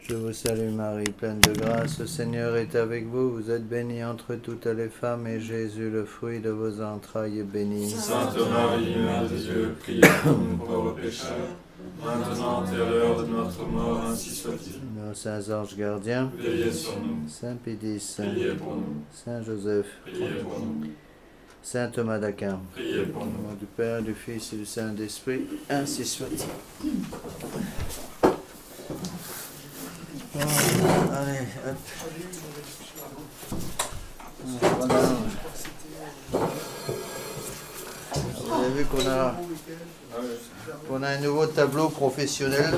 Je vous salue Marie, pleine de grâce, le Seigneur est avec vous. Vous êtes bénie entre toutes les femmes, et Jésus, le fruit de vos entrailles, est béni. Sainte Marie, Mère de Dieu, priez pour nous pauvres pécheurs, maintenant et à l'heure de notre mort, ainsi soit-il. Nos saints anges gardiens, Veillez sur nous, Saint Pédis, priez pour nous, Saint Joseph, priez pour nous, Saint Thomas d'Aquin, priez pour au nous. nom du Père, du Fils et du Saint-Esprit, ainsi soit-il. Bon, allez, hop. Voilà. Vous avez vu qu'on a un nouveau tableau professionnel.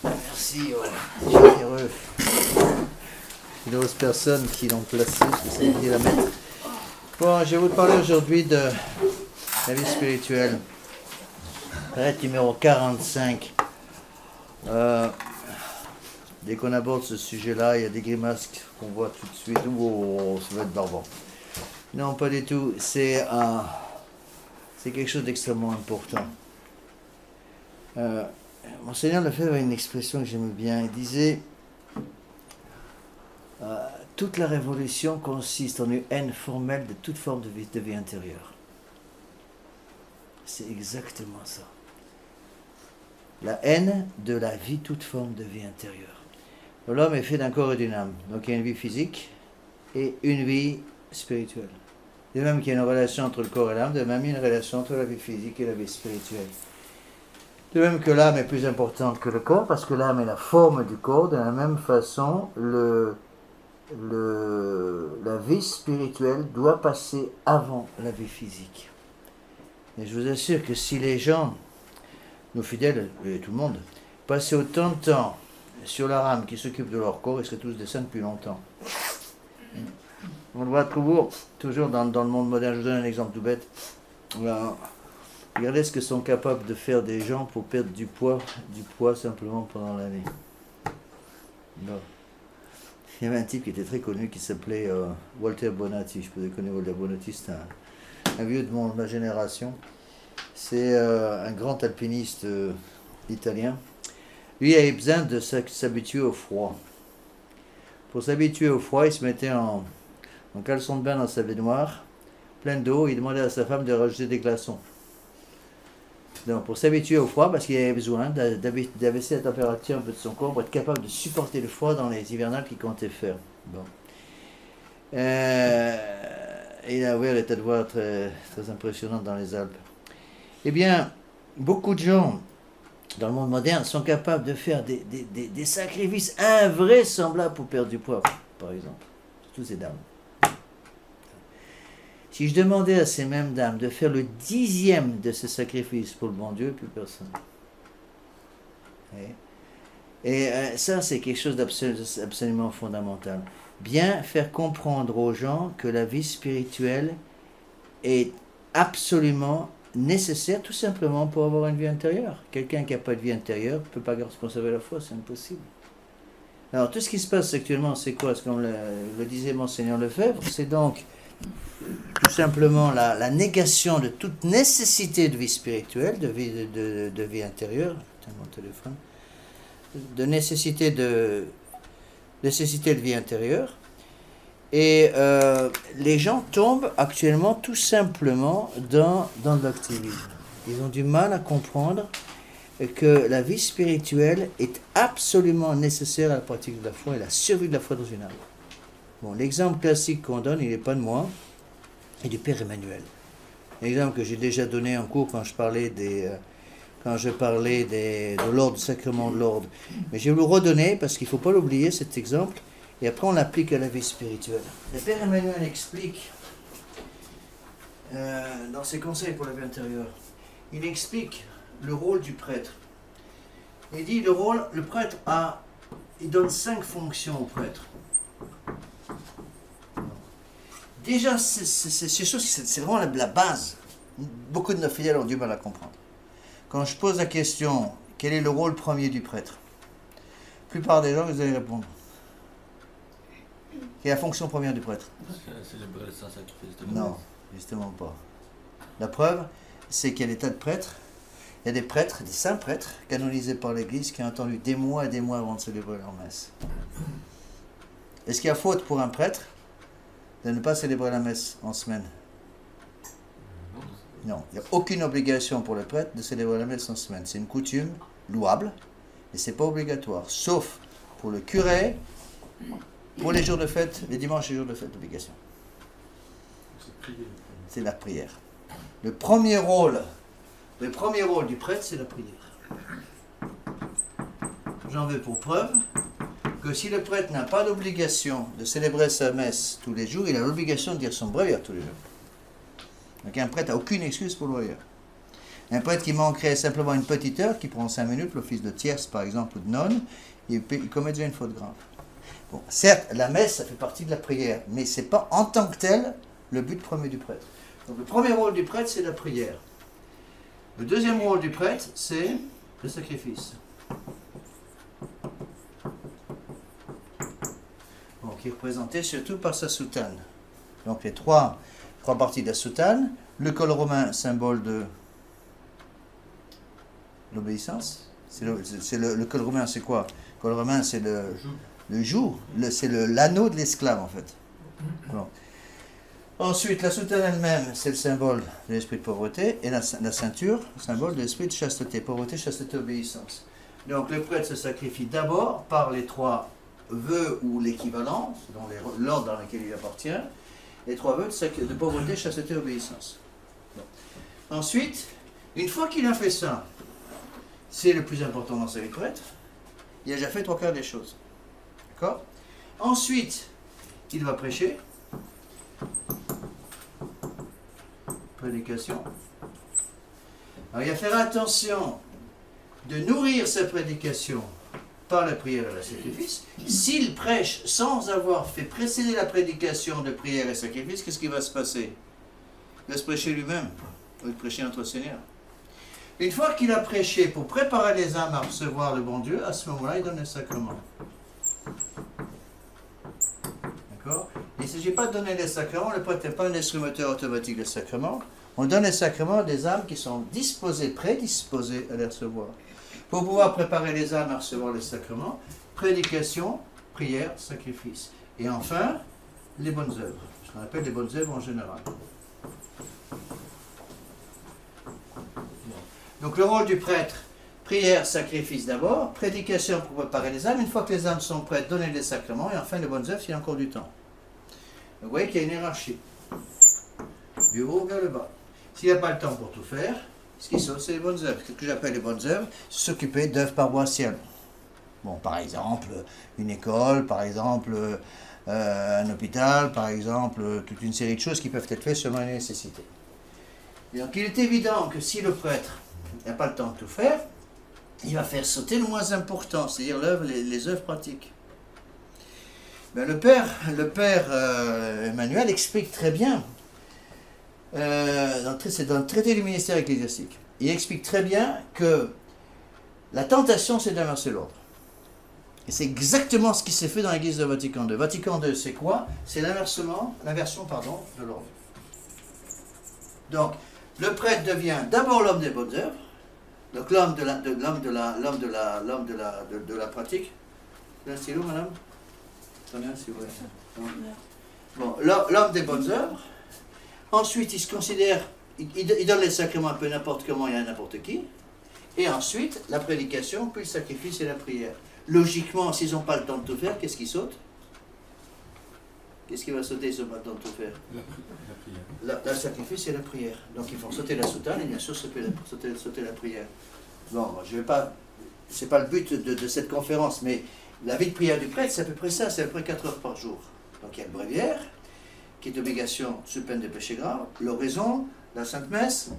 Merci, généreux. Il y a personnes qui l'ont placé, je sais qui la mettre. Bon, je vais vous parler aujourd'hui de la vie spirituelle. Arrête numéro 45. Dès qu'on aborde ce sujet-là, il y a des grimaces qu'on voit tout de suite. Oh, ça va être barbant. Non, pas du tout. C'est quelque chose d'extrêmement important. Monseigneur Lefebvre avait une expression que j'aimais bien. Il disait toute la révolution consiste en une haine formelle de toute forme de vie intérieure. C'est exactement ça. La haine de la vie, toute forme de vie intérieure. L'homme est fait d'un corps et d'une âme. Donc il y a une vie physique et une vie spirituelle. De même qu'il y a une relation entre le corps et l'âme, de même il y a une relation entre la vie physique et la vie spirituelle. De même que l'âme est plus importante que le corps, parce que l'âme est la forme du corps, de la même façon, la vie spirituelle doit passer avant la vie physique. Et je vous assure que si les gens, nos fidèles, et tout le monde, passaient autant de temps sur leur âme qui s'occupe de leur corps, ils seraient tous des saints depuis longtemps. On le voit toujours dans le monde moderne. Je vous donne un exemple tout bête. Regardez ce que sont capables de faire des gens pour perdre du poids simplement pendant l'année. Bon. Il y avait un type qui était très connu qui s'appelait Walter Bonatti. Je peux connaître Walter Bonatti, c'est un vieux de ma génération. C'est un grand alpiniste italien. Lui avait besoin de s'habituer au froid. Pour s'habituer au froid, il se mettait en caleçon de bain dans sa baignoire, pleine d'eau, il demandait à sa femme de rajouter des glaçons. Donc pour s'habituer au froid, parce qu'il avait besoin d'abaisser la température un peu de son corps pour être capable de supporter le froid dans les hivernales qu'il comptait faire. Bon. Il a ouvert des tas de voies très, très impressionnantes dans les Alpes. Eh bien, beaucoup de gens dans le monde moderne sont capables de faire des sacrifices invraisemblables pour perdre du poids, par exemple. Toutes ces dames. Si je demandais à ces mêmes dames de faire le 10e de ce sacrifice pour le bon Dieu, plus personne. Et ça, c'est quelque chose d'absolument fondamental. Bien faire comprendre aux gens que la vie spirituelle est absolument nécessaire, tout simplement pour avoir une vie intérieure. Quelqu'un qui n'a pas de vie intérieure ne peut pas conserver la foi, c'est impossible. Alors, tout ce qui se passe actuellement, c'est quoi? Comme le disait Monseigneur Lefebvre, c'est donc tout simplement la négation de toute nécessité de vie spirituelle, de vie intérieure, mon téléphone, de nécessité de vie intérieure. Et les gens tombent actuellement tout simplement dans l'activisme. Ils ont du mal à comprendre que la vie spirituelle est absolument nécessaire à la pratique de la foi et à la survie de la foi dans une âme. Bon, l'exemple classique qu'on donne, il n'est pas de moi, il est du Père Emmanuel. L'exemple que j'ai déjà donné en cours quand je parlais de l'ordre, du sacrement de l'ordre. Mais je vais vous le redonner parce qu'il ne faut pas l'oublier, cet exemple. Et après, on l'applique à la vie spirituelle. Le Père Emmanuel explique, dans ses conseils pour la vie intérieure, il explique le rôle du prêtre. Il dit, le prêtre il donne 5 fonctions au prêtre. Déjà, c'est vraiment la base. Beaucoup de nos fidèles ont du mal à comprendre. Quand je pose la question, quel est le rôle premier du prêtre? La plupart des gens, vous allez répondre. Quelle est la fonction première du prêtre? Célébrer le sacrifice de Non, justement pas. La preuve, c'est qu'il y a des tas de prêtres, Il y a des prêtres, des saints prêtres, canonisés par l'Église, qui ont attendu des mois et des mois avant de célébrer leur messe. Est-ce qu'il y a faute pour un prêtre de ne pas célébrer la messe en semaine? Non, il n'y a aucune obligation pour le prêtre de célébrer la messe en semaine. C'est une coutume louable, mais ce n'est pas obligatoire. Sauf pour le curé, pour les jours de fête, les dimanches et les jours de fête, obligation. C'est la prière. Le premier rôle du prêtre, c'est la prière. J'en veux pour preuve que si le prêtre n'a pas d'obligation de célébrer sa messe tous les jours, il a l'obligation de dire son bréviaire tous les jours. Donc un prêtre n'a aucune excuse pour le bréviaire. Un prêtre qui manquerait simplement une petite heure, qui prend 5 minutes, l'office de tierce par exemple, ou de nonne, il commet déjà une faute grave. Bon, certes, la messe, ça fait partie de la prière, mais ce n'est pas en tant que tel le but premier du prêtre. Donc le premier rôle du prêtre, c'est la prière. Le deuxième rôle du prêtre, c'est le sacrifice. Bon, qui est représenté surtout par sa soutane. Donc les trois parties de la soutane. Le col romain, symbole de l'obéissance. Le col romain, c'est quoi? Le col romain, c'est le joug. C'est l'anneau de l'esclave, en fait. Bon. Ensuite, la soutane elle-même, c'est le symbole de l'esprit de pauvreté, et la ceinture, le symbole de l'esprit de chasteté. Pauvreté, chasteté, obéissance. Donc le prêtre se sacrifie d'abord par les trois vœux ou l'équivalent, dans l'ordre dans lequel il appartient, les trois vœux de pauvreté, chasteté, obéissance. Bon. Ensuite, une fois qu'il a fait ça, c'est le plus important dans sa vie de prêtre, il a déjà fait 3/4 des choses. D'accord? Ensuite, il va prêcher. Prédication. Alors il va faire attention de nourrir sa prédication par la prière et le sacrifice. S'il prêche sans avoir fait précéder la prédication de prière et sacrifice, qu'est-ce qui va se passer? Il va se prêcher lui-même, il va prêcher notre Seigneur. Une fois qu'il a prêché pour préparer les âmes à recevoir le bon Dieu, à ce moment-là, il donne le sacrement. D'accord? Il ne s'agit pas de donner les sacrements, le prêtre n'est pas un instrumenteur automatique des sacrements. On donne les sacrements à des âmes qui sont disposées, prédisposées à les recevoir. Pour pouvoir préparer les âmes à recevoir les sacrements, prédication, prière, sacrifice. Et enfin, les bonnes œuvres, ce qu'on appelle les bonnes œuvres en général. Donc le rôle du prêtre, prière, sacrifice d'abord, prédication pour préparer les âmes. Une fois que les âmes sont prêtes, donner les sacrements, et enfin les bonnes œuvres s'il y a encore du temps. Donc vous voyez qu'il y a une hiérarchie, du haut vers le bas. S'il n'y a pas le temps pour tout faire, ce qui saute, c'est les bonnes œuvres. Ce que j'appelle les bonnes œuvres, s'occuper d'œuvres paroissiales. Bon, par exemple, une école, par exemple, un hôpital, par exemple, toute une série de choses qui peuvent être faites selon les nécessités. Et donc il est évident que si le prêtre n'a pas le temps de tout faire, il va faire sauter le moins important, c'est-à-dire les œuvres pratiques. Ben, le père Emmanuel explique très bien, c'est dans le traité du ministère ecclésiastique, il explique très bien que la tentation, c'est d'inverser l'ordre. Et c'est exactement ce qui s'est fait dans l'église de Vatican II. Vatican II, c'est quoi? C'est l'inversion de l'ordre. Donc, le prêtre devient d'abord l'homme des bonnes œuvres, donc l'homme de la pratique. C'est un stylo, madame? Attendez, si vous voulez. Bon, l'homme des bonnes œuvres. Ensuite, il se considère, il donne les sacrements un peu n'importe comment et à n'importe qui. Et ensuite, la prédication, puis le sacrifice et la prière. Logiquement, s'ils n'ont pas le temps de tout faire, qu'est-ce qui saute? Qu'est-ce qui va sauter s'ils n'ont pas le temps de tout faire? La prière. Le sacrifice et la prière. Donc ils font sauter la soutane et bien sûr sauter la prière. Bon, je vais pas, c'est pas le but de cette conférence, mais la vie de prière du prêtre, c'est à peu près ça, c'est à peu près 4 heures par jour. Donc il y a le bréviaire, qui est obligation sous peine de péché grave, l'oraison, la Sainte Messe,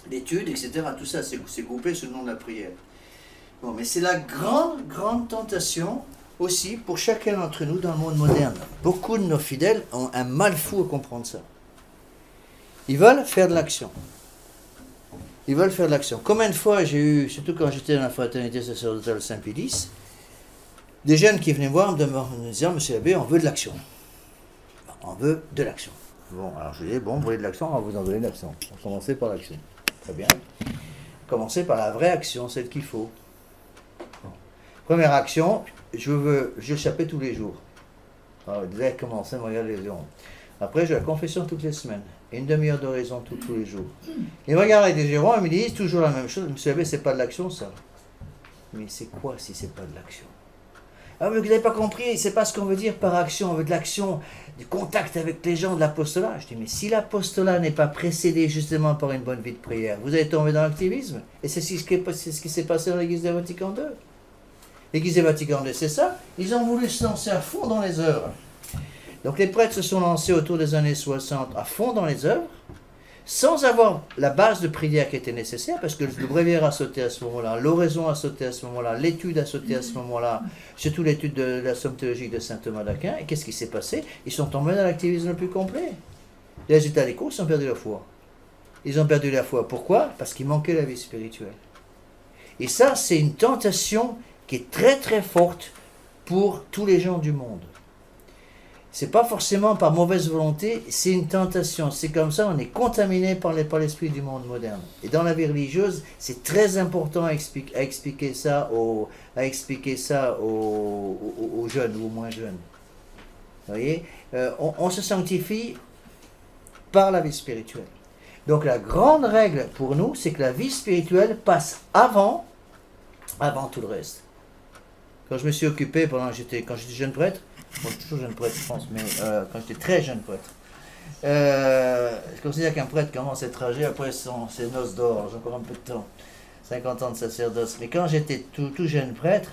l'étude, etc. Tout ça, c'est groupé sous le nom de la prière. Bon, mais c'est la grande tentation aussi pour chacun d'entre nous dans le monde moderne. Beaucoup de nos fidèles ont un mal fou à comprendre ça. Ils veulent faire de l'action. Ils veulent faire de l'action. Combien de fois j'ai eu, surtout quand j'étais dans la fraternité sacerdotale Saint-Pédis, des jeunes qui venaient voir me disant, monsieur l'abbé, on veut de l'action. On veut de l'action. Bon, alors je disais, bon, vous voulez de l'action, on va vous en donner de l'action. On commençait par l'action. Très bien. commencer par la vraie action, celle qu'il faut. Bon. Première action, je chapais tous les jours. Alors, dès commencer à me regarder les géronds. Après, j'ai la confession toutes les semaines. Et une demi-heure d'oraison tous les jours. Ils me regardent avec des gérants et me disent toujours la même chose. Monsieur l'abbé, c'est pas de l'action, ça. Mais c'est quoi si c'est pas de l'action? Ah, mais vous n'avez pas compris, c'est pas ce qu'on veut dire par action. On veut de l'action, du contact avec les gens, de l'apostolat. Je dis, mais si l'apostolat n'est pas précédé justement par une bonne vie de prière, vous allez tomber dans l'activisme. Et c'est ce qui s'est passé dans l'église de Vatican II. L'église de Vatican II, c'est ça. Ils ont voulu se lancer à fond dans les œuvres. Donc les prêtres se sont lancés autour des années 60 à fond dans les œuvres, sans avoir la base de prière qui était nécessaire, parce que le bréviaire a sauté à ce moment-là, l'oraison a sauté à ce moment-là, l'étude a sauté à ce moment-là, surtout l'étude de la somme théologique de saint Thomas d'Aquin. Et qu'est-ce qui s'est passé? Ils sont tombés dans l'activisme le plus complet. Les résultats des courses, ils ont perdu la foi. Ils ont perdu la foi. Pourquoi? Parce qu'il manquait la vie spirituelle. Et ça, c'est une tentation qui est très très forte pour tous les gens du monde. C'est pas forcément par mauvaise volonté, c'est une tentation. C'est comme ça, on est contaminé par l'esprit du monde moderne. Et dans la vie religieuse, c'est très important à expliquer ça aux jeunes ou aux moins jeunes. Vous voyez, on se sanctifie par la vie spirituelle. Donc la grande règle pour nous, c'est que la vie spirituelle passe avant tout le reste. Quand je me suis occupé quand j'étais jeune prêtre, bon, je suis toujours jeune prêtre, je pense, mais quand j'étais très jeune prêtre, je considère qu'un prêtre commence à être âgé après ses noces d'or, j'ai encore un peu de temps, 50 ans de sacerdoce. Mais quand j'étais tout jeune prêtre,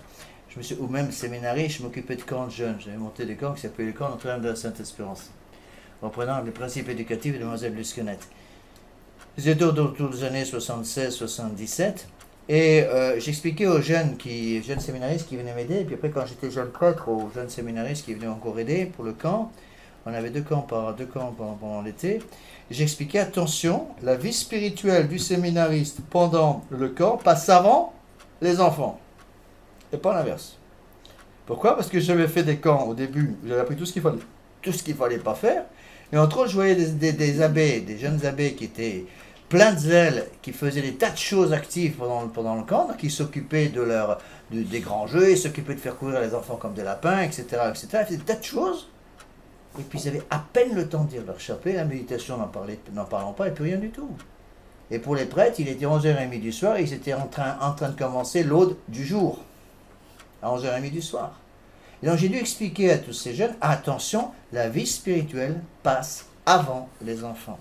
ou même séminariste, je m'occupais de camps de jeunes. J'avais monté des camps qui s'appelaient les camps Notre-Dame de la Sainte-Espérance, reprenant les principes éducatifs de Mlle Lusquenette. C'était autour des années 76-77. Et j'expliquais aux jeunes séminaristes qui venaient m'aider, et puis après quand j'étais jeune prêtre, aux jeunes séminaristes qui venaient encore aider pour le camp, on avait deux camps pendant l'été, j'expliquais, attention, la vie spirituelle du séminariste pendant le camp passe avant les enfants, et pas l'inverse. Pourquoi? Parce que j'avais fait des camps au début, j'avais appris tout ce qu'il fallait pas faire, et entre autres je voyais des abbés, des jeunes abbés qui étaient plein de zèle, qui faisaient des tas de choses actives pendant le camp, qui s'occupaient des grands jeux, ils s'occupaient de faire courir les enfants comme des lapins, etc. Ils faisaient des tas de choses, et puis ils avaient à peine le temps de dire leur chapelet, la méditation n'en parlant pas, et puis rien du tout. Et pour les prêtres, il était 11h30 du soir, et ils étaient en train de commencer l'aude du jour, à 11h30 du soir. Et donc j'ai dû expliquer à tous ces jeunes, attention, la vie spirituelle passe avant les enfants.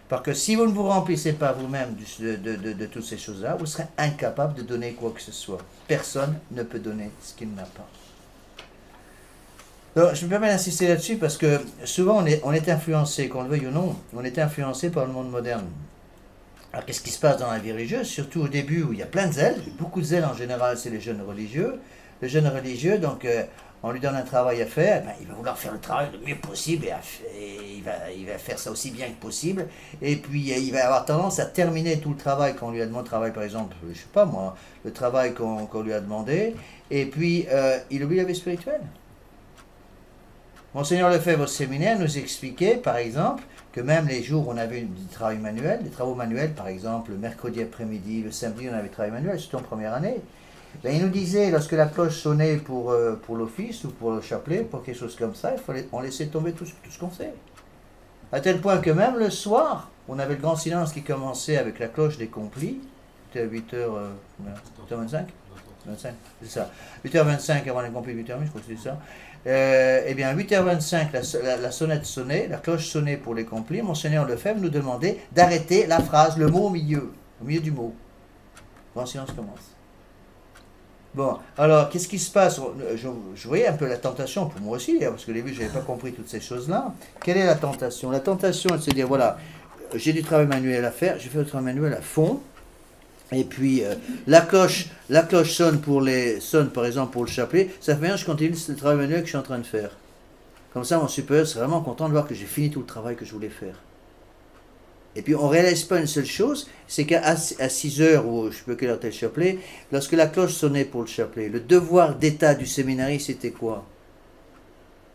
Parce que si vous ne vous remplissez pas vous-même de toutes ces choses-là, vous serez incapable de donner quoi que ce soit. Personne ne peut donner ce qu'il n'a pas. Donc, je me permets d'insister là-dessus parce que souvent on est influencé, qu'on le veuille ou non, on est influencé par le monde moderne. Alors qu'est-ce qui se passe dans la vie religieuse? Surtout au début où il y a plein de zèle, beaucoup de zèle en général, c'est les jeunes religieux. Le jeune religieux, donc on lui donne un travail à faire, ben, il va vouloir faire le travail le mieux possible et il va faire ça aussi bien que possible. Et puis il va avoir tendance à terminer tout le travail qu'on lui a demandé, par exemple, je sais pas moi, le travail qu'on lui a demandé, et puis il oublie la vie spirituelle. Monseigneur Lefebvre au séminaire nous expliquait, par exemple, que même les jours où on avait des travaux manuels, par exemple, le mercredi après-midi, le samedi, on avait des travaux manuels, surtout en première année. Ben, il nous disait, lorsque la cloche sonnait pour l'office ou pour le chapelet, pour quelque chose comme ça, on laissait tomber tout ce qu'on fait. À tel point que même le soir, on avait le grand silence qui commençait avec la cloche des complis, c'était à 8h25, c'est ça, 8h25 avant les complis, 8h30, je crois que c'est ça. Eh bien, à 8h25, la sonnette sonnait, la cloche sonnait pour les complis. Monseigneur Lefebvre nous demandait d'arrêter la phrase, le mot au milieu du mot. Grand silence commence. Bon, alors, qu'est-ce qui se passe? Je voyais un peu la tentation, pour moi aussi, parce que au début, je n'avais pas compris toutes ces choses-là. Quelle est la tentation? La tentation, c'est de dire, voilà, j'ai du travail manuel à faire, je fais le travail manuel à fond, et puis la cloche sonne par exemple pour le chapelet, ça fait bien, je continue le travail manuel que je suis en train de faire. Comme ça, mon supérieur serait vraiment content de voir que j'ai fini tout le travail que je voulais faire. Et puis on ne réalise pas une seule chose, c'est qu'à 6 heures, ou je ne sais pas quelle heure était le chapelet, lorsque la cloche sonnait pour le chapelet, le devoir d'état du séminariste, c'était quoi?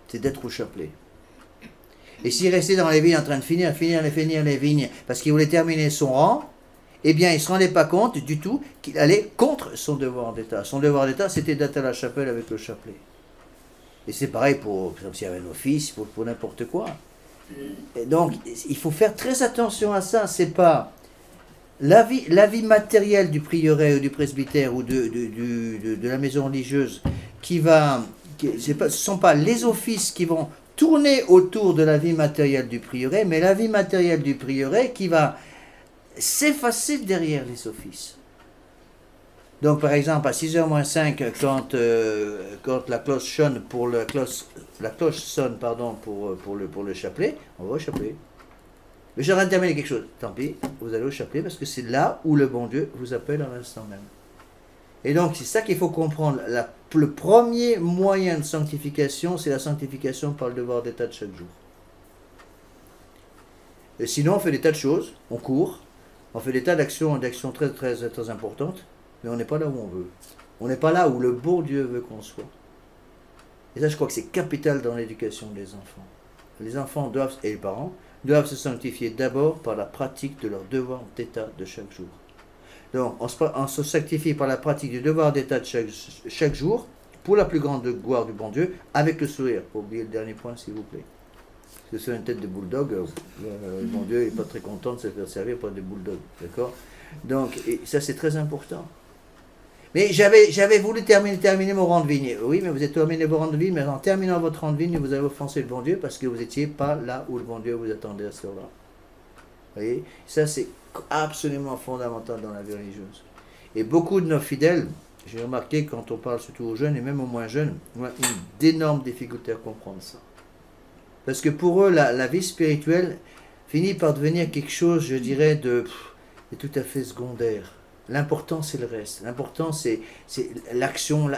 C'est d'être au chapelet. Et s'il restait dans les vignes en train de finir les vignes, parce qu'il voulait terminer son rang, eh bien, il ne se rendait pas compte du tout qu'il allait contre son devoir d'État. Son devoir d'État, c'était d'être à la chapelle avec le chapelet. Et c'est pareil pour exemple, s'il y avait un office, pour n'importe quoi. Et donc, il faut faire très attention à ça. C'est pas la vie matérielle du prieuré ou du presbytère ou de la maison religieuse ce ne sont pas les offices qui vont tourner autour de la vie matérielle du prieuré, mais la vie matérielle du prieuré qui va s'effacer derrière les offices. Donc, par exemple, à 6h moins 5, quand la cloche sonne pour le chapelet, on va au chapelet. Mais j'aurais terminé quelque chose. Tant pis, vous allez au chapelet parce que c'est là où le bon Dieu vous appelle à l'instant même. Et donc, c'est ça qu'il faut comprendre. Le premier moyen de sanctification, c'est la sanctification par le devoir d'état de chaque jour. Et sinon, on fait des tas de choses, on court, on fait des tas d'actions très, très, très importantes, mais on n'est pas là où on veut. On n'est pas là où le bon Dieu veut qu'on soit. Et ça, je crois que c'est capital dans l'éducation des enfants. Les enfants doivent, et les parents, doivent se sanctifier d'abord par la pratique de leur devoir d'état de chaque jour. Donc, on se sanctifie par la pratique du devoir d'état de chaque jour, pour la plus grande gloire du bon Dieu, avec le sourire. Faut oublier le dernier point, s'il vous plaît. Parce que sur une tête de bulldog, le bon Dieu n'est pas très content de se faire servir par des bulldogs. D'accord? Donc, ça, c'est très important. Mais j'avais voulu terminer mon rang de vigne. Oui, mais vous avez terminé vos rangs de vigne, mais en terminant votre rang de vigne, vous avez offensé le bon Dieu parce que vous n'étiez pas là où le bon Dieu vous attendait à ce moment-là. Vous voyez? Ça, c'est absolument fondamental dans la vie religieuse. Et beaucoup de nos fidèles, j'ai remarqué quand on parle surtout aux jeunes et même aux moins jeunes, ont d'énormes difficultés à comprendre ça. Parce que pour eux, la vie spirituelle finit par devenir quelque chose, je dirais, de tout à fait secondaire. L'important, c'est le reste. L'important, c'est l'action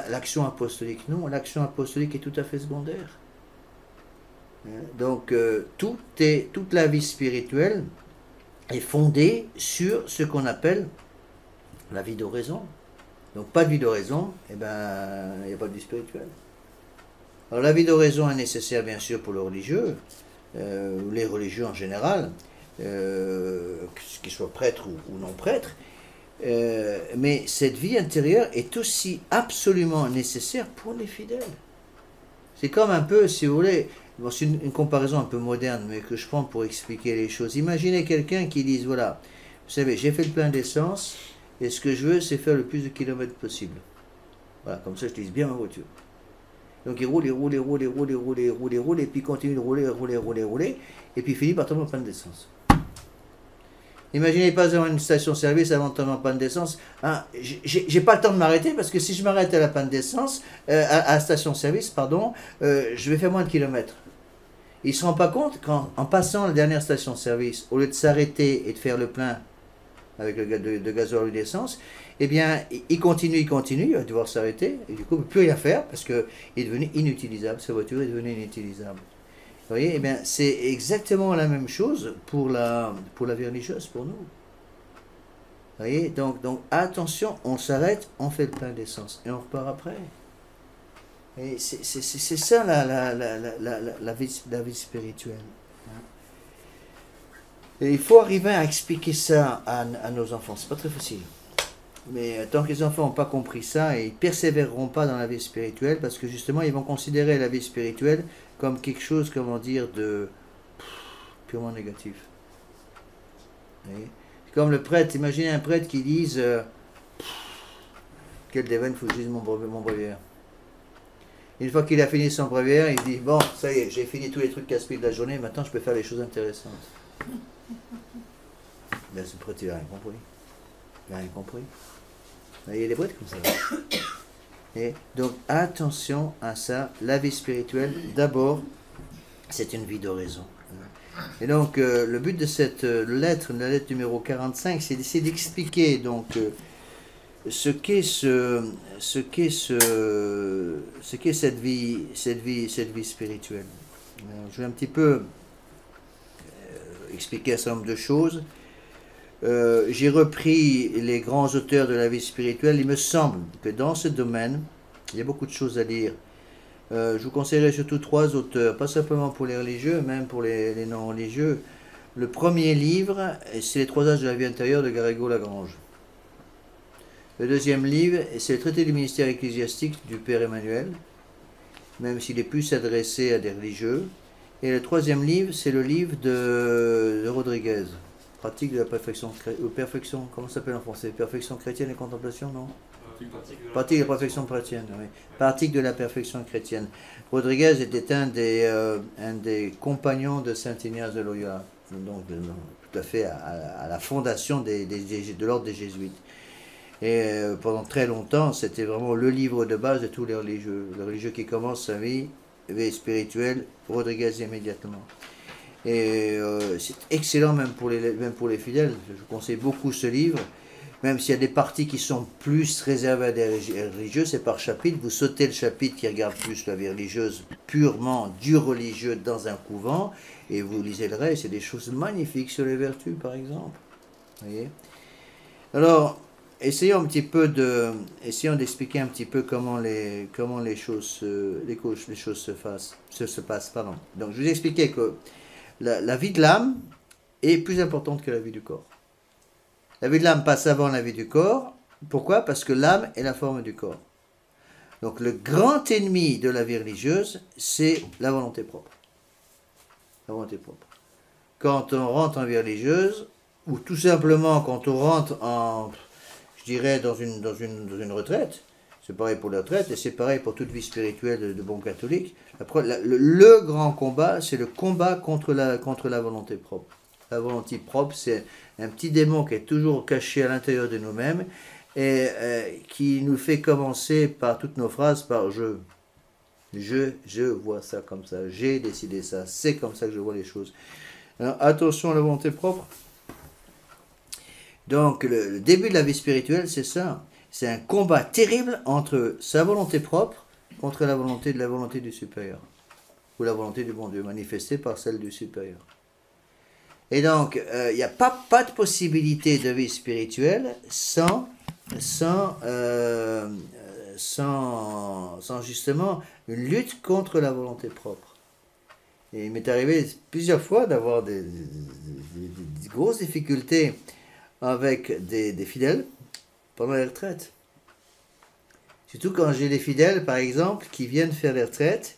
apostolique. Non, l'action apostolique est tout à fait secondaire. Donc, toute la vie spirituelle est fondée sur ce qu'on appelle la vie d'oraison. Donc, pas de vie d'oraison, eh ben, il n'y a pas de vie spirituelle. Alors, la vie d'oraison est nécessaire, bien sûr, pour le religieux, ou les religieux en général, qu'ils soient prêtres ou non prêtres. Mais cette vie intérieure est aussi absolument nécessaire pour les fidèles. C'est comme un peu, si vous voulez, bon, c'est une comparaison un peu moderne, mais que je prends pour expliquer les choses. Imaginez quelqu'un qui dise, voilà, vous savez, j'ai fait le plein d'essence, et ce que je veux, c'est faire le plus de kilomètres possible. Voilà, comme ça, je utilise bien ma voiture. Donc il roule, et puis il continue de rouler, et puis il finit par tomber en panne d'essence. Imaginez pas devant une station-service avant de tomber en panne d'essence. Hein, j'ai pas le temps de m'arrêter parce que si je m'arrête à la panne d'essence, à la station-service, pardon, je vais faire moins de kilomètres. Il ne se rend pas compte qu'en passant la dernière station-service, au lieu de s'arrêter et de faire le plein avec de gasoil ou d'essence, eh bien, il continue, il va devoir s'arrêter, et du coup, il ne peut plus rien faire parce qu'il est devenu inutilisable, sa voiture est devenue inutilisable. Vous voyez, eh bien, c'est exactement la même chose pour la vie religieuse, pour nous. Vous voyez, donc attention, on s'arrête, on fait le plein d'essence, et on repart après. Et c'est ça la vie spirituelle. Et il faut arriver à expliquer ça à nos enfants. C'est pas très facile. Mais tant que les enfants n'ont pas compris ça, ils ne persévéreront pas dans la vie spirituelle parce que justement, ils vont considérer la vie spirituelle comme quelque chose, comment dire, de purement négatif. C'est comme le prêtre. Imaginez un prêtre qui dise quel déveine, il faut que je dise mon bréviaire. Une fois qu'il a fini son bréviaire, il dit bon, ça y est, j'ai fini tous les trucs casse-pieds de la journée, maintenant je peux faire les choses intéressantes. Ben, ce prêtre, il n'a rien compris. Il n'a rien compris. Il y a des prêtres comme ça. Et donc, attention à ça. La vie spirituelle, d'abord, c'est une vie d'oraison. Et donc, le but de cette lettre, la lettre numéro 45, c'est d'essayer d'expliquer donc ce qu'est cette vie spirituelle. Je vais un petit peu expliquer un certain nombre de choses. J'ai repris les grands auteurs de la vie spirituelle. Il me semble que dans ce domaine, il y a beaucoup de choses à lire. Je vous conseillerais surtout 3 auteurs, pas simplement pour les religieux, même pour les non-religieux. Le premier livre, c'est Les trois âges de la vie intérieure de Garrigou-Lagrange. Le deuxième livre, c'est le traité du ministère ecclésiastique du Père Emmanuel, même s'il est plus adressé à des religieux. Et le troisième livre, c'est le livre de Rodriguez, Pratique de la perfection, comment ça s'appelle en français? Perfection chrétienne et contemplation, non? Pratique de la perfection chrétienne, oui. Pratique de la perfection chrétienne. Rodriguez était un des compagnons de Saint Ignace de Loyola, donc tout à fait à la fondation de l'ordre des Jésuites. Et pendant très longtemps, c'était vraiment le livre de base de tous les religieux. Le religieux qui commence sa vie spirituelle, Rodriguez immédiatement. Et c'est excellent même pour les fidèles. Je conseille beaucoup ce livre. Même s'il y a des parties qui sont plus réservées à des religieux, c'est par chapitre. Vous sautez le chapitre qui regarde plus la vie religieuse, purement du religieux dans un couvent, et vous lisez le reste. C'est des choses magnifiques sur les vertus, par exemple. Vous voyez? Alors, essayons d'expliquer un petit peu comment les choses se passent. Donc, je vous ai expliqué que la vie de l'âme est plus importante que la vie du corps. La vie de l'âme passe avant la vie du corps. Pourquoi? Parce que l'âme est la forme du corps. Donc le grand ennemi de la vie religieuse, c'est la volonté propre. La volonté propre. Quand on rentre en vie religieuse, ou tout simplement quand on rentre je dirais, dans une retraite, c'est pareil pour la retraite, et c'est pareil pour toute vie spirituelle de bon catholique. Le grand combat, c'est le combat contre la volonté propre. La volonté propre, c'est un petit démon qui est toujours caché à l'intérieur de nous-mêmes et qui nous fait commencer par toutes nos phrases par je. Je vois ça comme ça, j'ai décidé ça, c'est comme ça que je vois les choses. Alors, attention à la volonté propre. Donc, le début de la vie spirituelle, c'est ça. C'est un combat terrible entre sa volonté propre contre la volonté du supérieur. Ou la volonté du bon Dieu, manifestée par celle du supérieur. Et donc, il n'y a pas de possibilité de vie spirituelle sans justement une lutte contre la volonté propre. Et il m'est arrivé plusieurs fois d'avoir des grosses difficultés avec des fidèles pendant les retraites. Surtout quand j'ai des fidèles, par exemple, qui viennent faire les retraites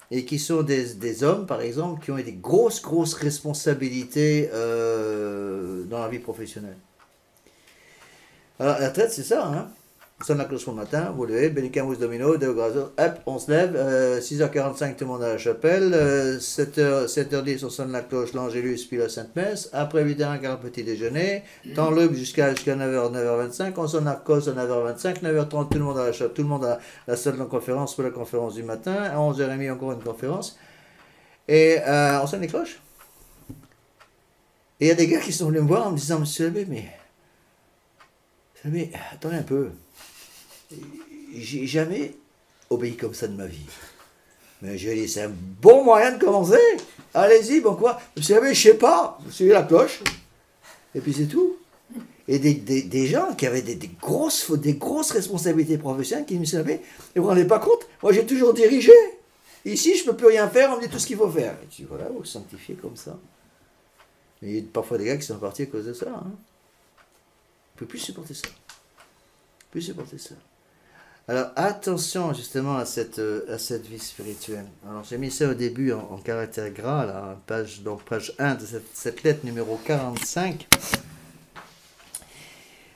et qui sont des hommes, par exemple, qui ont des grosses responsabilités dans la vie professionnelle. Alors, la retraite, c'est ça, hein. On sonne la cloche pour le matin, vous levez, Benikamus Domino, Deo Grazo, hop, on se lève, 6h45, tout le monde à la chapelle, 7h10, on sonne la cloche, l'Angélus, puis la Sainte-Messe, après 8h15, un petit déjeuner, temps libre jusqu'à 9h, 9h25, on sonne la cloche à 9h25, 9h30, tout le monde à la chapelle, tout le monde à la salle de conférence pour la conférence du matin, à 11h30, encore une conférence, et on sonne les cloches. Et il y a des gars qui sont venus me voir en me disant, Monsieur Abbé, mais attendez un peu. J'ai jamais obéi comme ça de ma vie. Mais je lui ai dit, c'est un bon moyen de commencer. Allez-y, bon quoi. Monsieur Abbé, je sais pas. Vous suivez la cloche. Et puis c'est tout. Et des gens qui avaient des grosses responsabilités professionnelles qui me disaient, mais vous vous rendez pas compte? Moi, j'ai toujours dirigé. Ici, je peux plus rien faire. On me dit tout ce qu'il faut faire. Et tu dis, voilà, vous sanctifiez comme ça. Mais il y a parfois des gars qui sont partis à cause de ça. Hein. On ne peut plus supporter ça. Alors attention justement à cette vie spirituelle. Alors j'ai mis ça au début en caractère gras, là, page 1 de cette lettre numéro 45.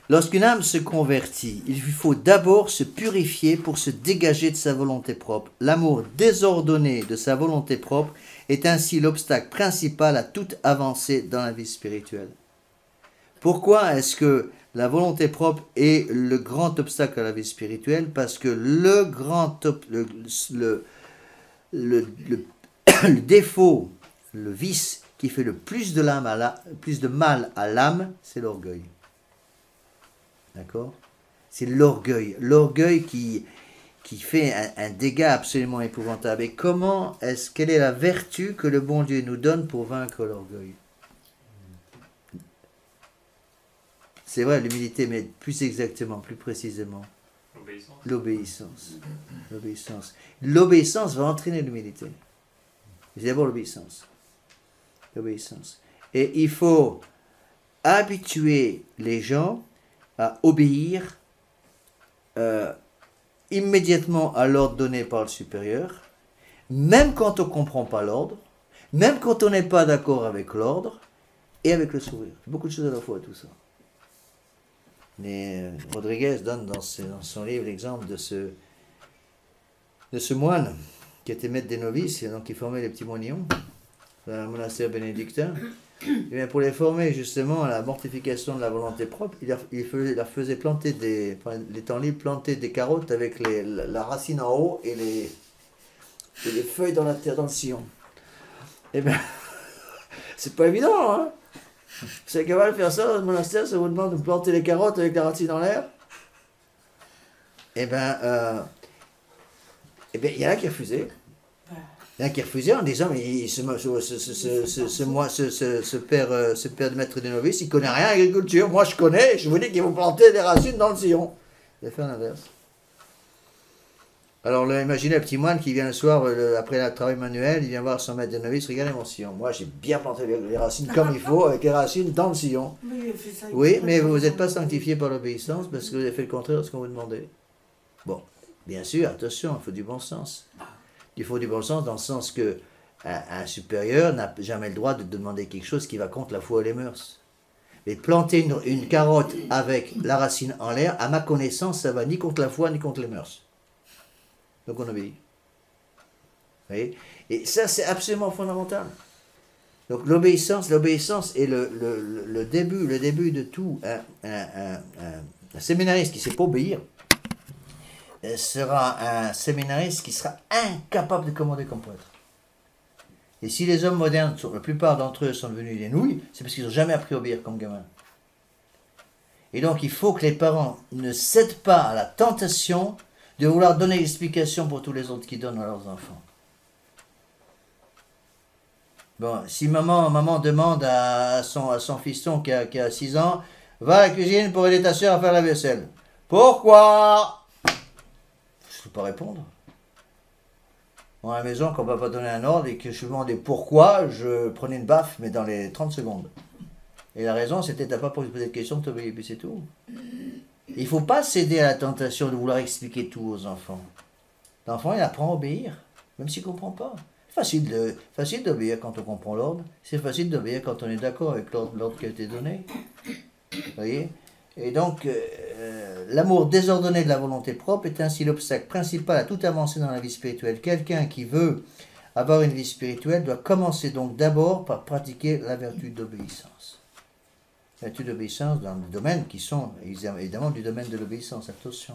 Lorsqu'une âme se convertit, il lui faut d'abord se purifier pour se dégager de sa volonté propre. L'amour désordonné de sa volonté propre est ainsi l'obstacle principal à toute avancée dans la vie spirituelle. Pourquoi est-ce que la volonté propre est le grand obstacle à la vie spirituelle? Parce que le défaut, le vice qui fait le plus de mal à l'âme, c'est l'orgueil. D'accord? C'est l'orgueil. L'orgueil qui fait un dégât absolument épouvantable. Et quelle est la vertu que le bon Dieu nous donne pour vaincre l'orgueil? C'est vrai, l'humilité, mais plus exactement, plus précisément, l'obéissance. L'obéissance va entraîner l'humilité. C'est d'abord l'obéissance. Et il faut habituer les gens à obéir immédiatement à l'ordre donné par le supérieur, même quand on ne comprend pas l'ordre, même quand on n'est pas d'accord avec l'ordre, et avec le sourire. Beaucoup de choses à la fois, tout ça. Mais Rodriguez donne dans son livre l'exemple de ce moine qui était maître des novices, et donc qui formait les petits moignons dans un monastère bénédictin. Et bien pour les former justement à la mortification de la volonté propre, il leur faisait planter les temps libres, planter des carottes avec la racine en haut et les feuilles dans la terre, dans le sillon. Et bien, c'est pas évident, hein. Vous êtes capable de faire ça dans le monastère, ça vous demande de planter les carottes avec la racine en l'air? Eh bien, il y en a qui refusaient. Il y en a qui refusaient en disant, mais ce père de maître des novices, il connaît rien à l'agriculture. Moi, je connais, je vous dis qu'il faut planter des racines dans le sillon. Il a fait l'inverse. Alors, imaginez un petit moine qui vient le soir, après le travail manuel, il vient voir son maître de novice, regardez mon sillon. Moi, j'ai bien planté les racines comme il faut, avec les racines dans le sillon. Oui, mais vous n'êtes pas sanctifié par l'obéissance parce que vous avez fait le contraire de ce qu'on vous demandait. Bon, bien sûr, attention, il faut du bon sens. Il faut du bon sens dans le sens que un supérieur n'a jamais le droit de demander quelque chose qui va contre la foi et les mœurs. Mais planter une carotte avec la racine en l'air, à ma connaissance, ça va ni contre la foi ni contre les mœurs. Donc on obéit. Vous voyez? Et ça, c'est absolument fondamental. Donc l'obéissance est le début de tout. Un séminariste qui ne sait pas obéir sera un séminariste qui sera incapable de commander comme prêtre. Et si les hommes modernes, la plupart d'entre eux sont devenus des nouilles, c'est parce qu'ils n'ont jamais appris à obéir comme gamins. Et donc il faut que les parents ne cèdent pas à la tentation de vouloir donner l'explication pour tous les autres qui donnent à leurs enfants. Bon, si maman demande à son fiston qui a 6 ans, va à la cuisine pour aider ta soeur à faire la vaisselle. Pourquoi? Je ne peux pas répondre. Moi, à la maison, quand on ne va pas donner un ordre et que je lui demandais pourquoi, je prenais une baffe, mais dans les 30 secondes. Et la raison, c'était t'as pas posé de questions, t'obéis, puis c'est tout. Il ne faut pas céder à la tentation de vouloir expliquer tout aux enfants. L'enfant, il apprend à obéir, même s'il ne comprend pas. C'est facile d'obéir quand on comprend l'ordre. C'est facile d'obéir quand on est d'accord avec l'ordre qui a été donné. Vous voyez? Et donc, l'amour désordonné de la volonté propre est ainsi l'obstacle principal à toute avancée dans la vie spirituelle. Quelqu'un qui veut avoir une vie spirituelle doit commencer donc d'abord par pratiquer la vertu d'obéissance. Vertu d'obéissance dans des domaines qui sont évidemment du domaine de l'obéissance. Attention.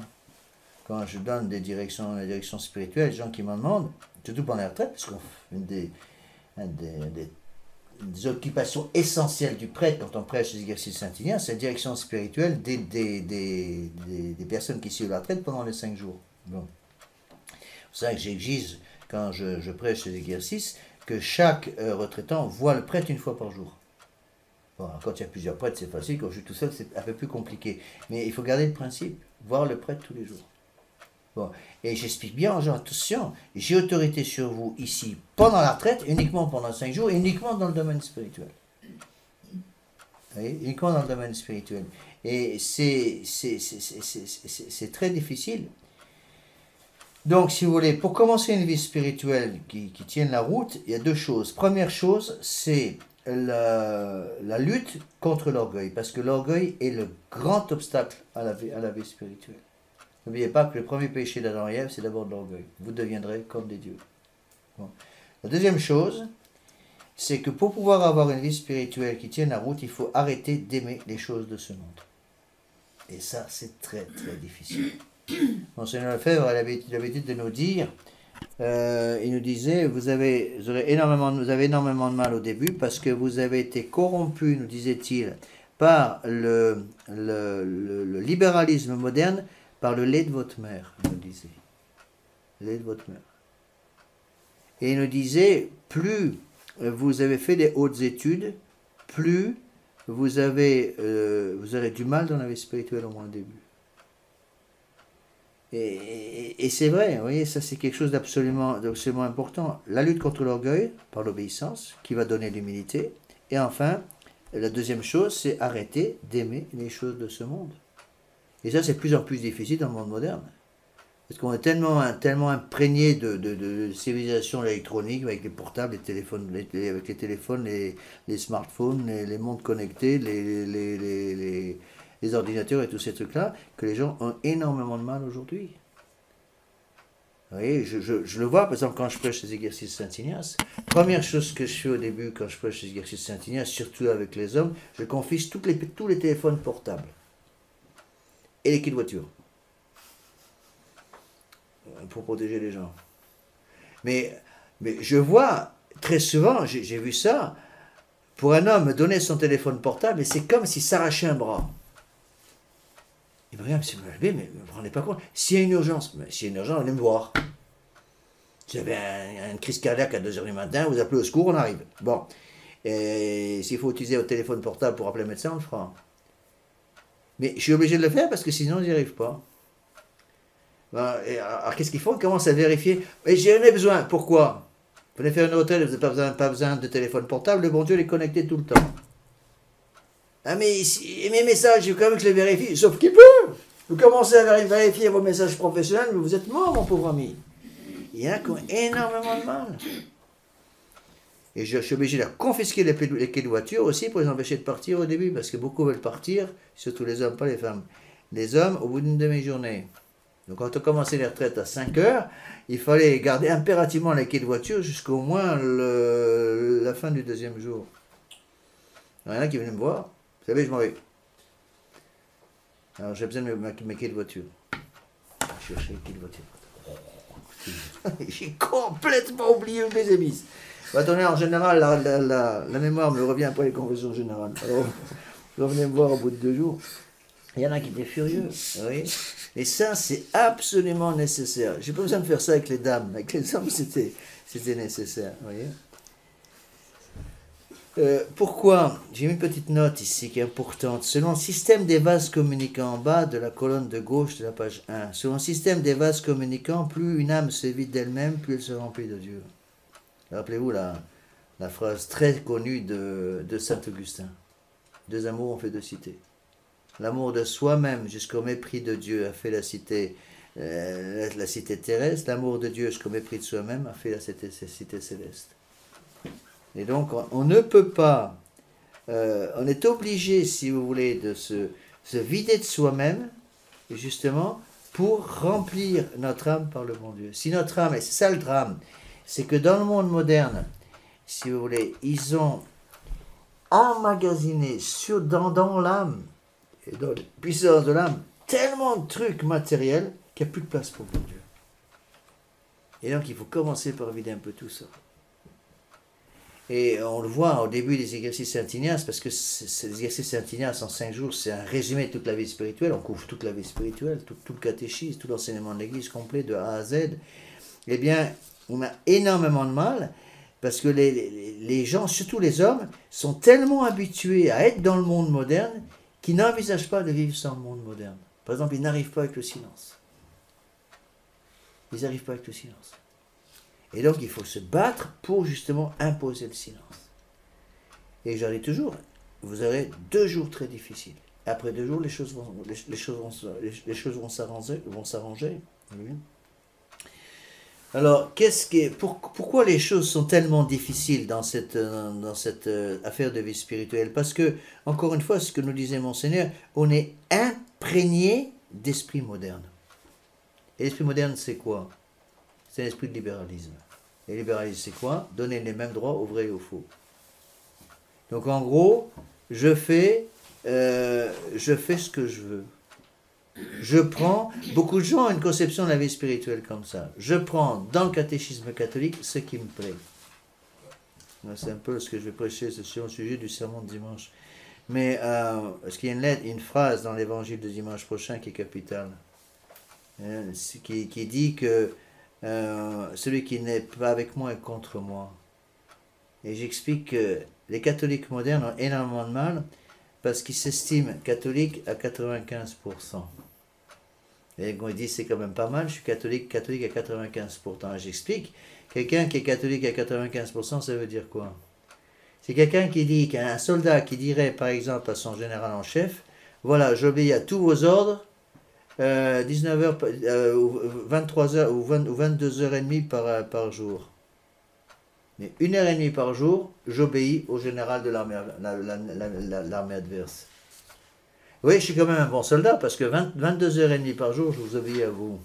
Quand je donne des directions spirituelles, les gens qui m'en demandent, surtout pendant la retraite, parce qu'une des occupations essentielles du prêtre quand on prêche les exercices saint-iliens, c'est la direction spirituelle des personnes qui suivent la retraite pendant les 5 jours. Bon. C'est ça que j'exige, quand je prêche les exercices, que chaque retraitant voit le prêtre une fois par jour. Bon, quand il y a plusieurs prêtres, c'est facile. Quand je suis tout seul, c'est un peu plus compliqué. Mais il faut garder le principe, voir le prêtre tous les jours. Bon. Et j'explique bien aux gens, attention, j'ai autorité sur vous ici pendant la retraite, uniquement pendant 5 jours, et uniquement dans le domaine spirituel. Vous voyez, uniquement dans le domaine spirituel. Et c'est très difficile. Donc, si vous voulez, pour commencer une vie spirituelle qui tienne la route, il y a 2 choses. Première chose, c'est la lutte contre l'orgueil, parce que l'orgueil est le grand obstacle à la vie spirituelle. N'oubliez pas que le premier péché d'Adam et Ève, c'est d'abord de l'orgueil. Vous deviendrez comme des dieux. Bon. La deuxième chose, c'est que pour pouvoir avoir une vie spirituelle qui tienne la route, il faut arrêter d'aimer les choses de ce monde. Et ça, c'est très, très difficile. Monseigneur Lefebvre a l'habitude de nous dire, il nous disait, vous avez énormément de mal au début parce que vous avez été corrompu, nous disait-il, par le libéralisme moderne, par le lait de votre mère, il nous disait. Le lait de votre mère. Et il nous disait, plus vous avez fait des hautes études, plus vous aurez du mal dans la vie spirituelle au moins au début. Et c'est vrai, vous voyez, ça c'est quelque chose d'absolument important. La lutte contre l'orgueil, par l'obéissance, qui va donner l'humilité, Et enfin, la deuxième chose, c'est arrêter d'aimer les choses de ce monde. Et ça, c'est de plus en plus difficile dans le monde moderne. Parce qu'on est tellement imprégné de civilisation électronique, avec les portables, les téléphones, avec les téléphones, les smartphones, les montres connectées, les ordinateurs et tous ces trucs-là, que les gens ont énormément de mal aujourd'hui. Vous voyez, je le vois, par exemple, quand je prêche les exercices Saint-Ignace, première chose que je fais au début quand je prêche les exercices Saint-Ignace, surtout avec les hommes, je confisque tous les téléphones portables et les kits de voiture pour protéger les gens. Mais je vois très souvent, j'ai vu ça, pour un homme donner son téléphone portable, et c'est comme s'il s'arrachait un bras. Il me regarde, mais vous ne vous rendez pas compte, s'il y a une urgence, venez me voir. Si vous avez une crise cardiaque à 2h du matin, vous appelez au secours, on arrive. Bon, et s'il faut utiliser votre téléphone portable pour appeler le médecin, on le fera. Mais je suis obligé de le faire parce que sinon, j'y arrive pas. Alors qu'est-ce qu'ils font? Ils commencent à vérifier. Mais j'en ai besoin. Pourquoi? Vous venez faire une hôtel, vous n'avez pas besoin de téléphone portable, le bon Dieu est connecté tout le temps. Ah mais mes messages, il faut quand même que je les vérifie. Sauf qu'il peut. Vous commencez à vérifier vos messages professionnels, mais vous êtes mort, mon pauvre ami. Il y en a qui ont énormément de mal. Et je suis obligé de confisquer les clés de voiture aussi pour les empêcher de partir au début, parce que beaucoup veulent partir, surtout les hommes, pas les femmes. Les hommes, au bout d'une demi-journée. Donc quand on commençait les retraites à 5 heures, il fallait garder impérativement les clés de voiture jusqu'au moins la fin du deuxième jour. Il y en a qui venaient me voir. Vous savez, je m'en vais. Alors j'ai besoin de mes clés de voiture. Je cherchais les clés de voiture. J'ai complètement oublié mes émisses. Attendez, en général, la mémoire me revient après les confessions générales. Alors, revenez me voir au bout de 2 jours. Il y en a qui étaient furieux. Vous voyez. Et ça, c'est absolument nécessaire. J'ai pas besoin de faire ça avec les dames. Avec les hommes, c'était nécessaire. Vous voyez. Pourquoi? J'ai mis une petite note ici qui est importante. Selon le système des vases communicants en bas de la colonne de gauche de la page 1, selon le système des vases communicants, plus une âme se vide d'elle-même, plus elle se remplit de Dieu. Rappelez-vous la phrase très connue de Saint Augustin. 2 amours ont fait 2 cités. L'amour de soi-même jusqu'au mépris de Dieu a fait la cité terrestre. L'amour de Dieu jusqu'au mépris de soi-même a fait la cité céleste. Et donc, on ne peut pas, on est obligé, si vous voulez, de se vider de soi-même, justement, pour remplir notre âme par le bon Dieu. Si notre âme, et c'est ça le drame, c'est que dans le monde moderne, si vous voulez, ils ont emmagasiné dans l'âme, et dans la puissance de l'âme, tellement de trucs matériels qu'il n'y a plus de place pour le bon Dieu. Et donc, il faut commencer par vider un peu tout ça. Et on le voit au début des exercices Saint-Ignace, parce que ces exercices Saint-Ignace en 5 jours, c'est un résumé de toute la vie spirituelle, on couvre toute la vie spirituelle, tout le catéchisme, tout l'enseignement de l'Église complet de A à Z. Eh bien, on a énormément de mal, parce que les gens, surtout les hommes, sont tellement habitués à être dans le monde moderne, qu'ils n'envisagent pas de vivre sans le monde moderne. Par exemple, ils n'arrivent pas avec le silence. Ils n'arrivent pas avec le silence. Et donc, il faut se battre pour justement imposer le silence. Et j'en dis toujours, vous aurez 2 jours très difficiles. Après 2 jours, les choses vont s'arranger. Oui. Alors, pourquoi les choses sont tellement difficiles dans cette affaire de vie spirituelle? Parce que, encore une fois, ce que nous disait Monseigneur, on est imprégné d'esprit moderne. Et l'esprit moderne, c'est quoi? C'est l'esprit de libéralisme. Et le libéralisme, c'est quoi? Donner les mêmes droits aux vrais et aux faux. Donc en gros, je fais ce que je veux. Je prends, beaucoup de gens ont une conception de la vie spirituelle comme ça. Je prends dans le catéchisme catholique ce qui me plaît. C'est un peu ce que je vais prêcher sur le sujet du sermon de dimanche. Mais parce qu'il y a une phrase dans l'évangile de dimanche prochain qui est capitale. Qui dit que celui qui n'est pas avec moi est contre moi. Et j'explique que les catholiques modernes ont énormément de mal parce qu'ils s'estiment catholiques à 95%. Et on dit c'est quand même pas mal, je suis catholique à 95%. Et j'explique, quelqu'un qui est catholique à 95%, ça veut dire quoi? C'est quelqu'un qui dit, un soldat qui dirait par exemple à son général en chef, voilà, j'obéis à tous vos ordres, 19h, 23h ou 22h30 par jour. Mais 1h30 par jour, j'obéis au général de l'armée adverse. Oui, je suis quand même un bon soldat, parce que 22h30 par jour, je vous obéis à vous.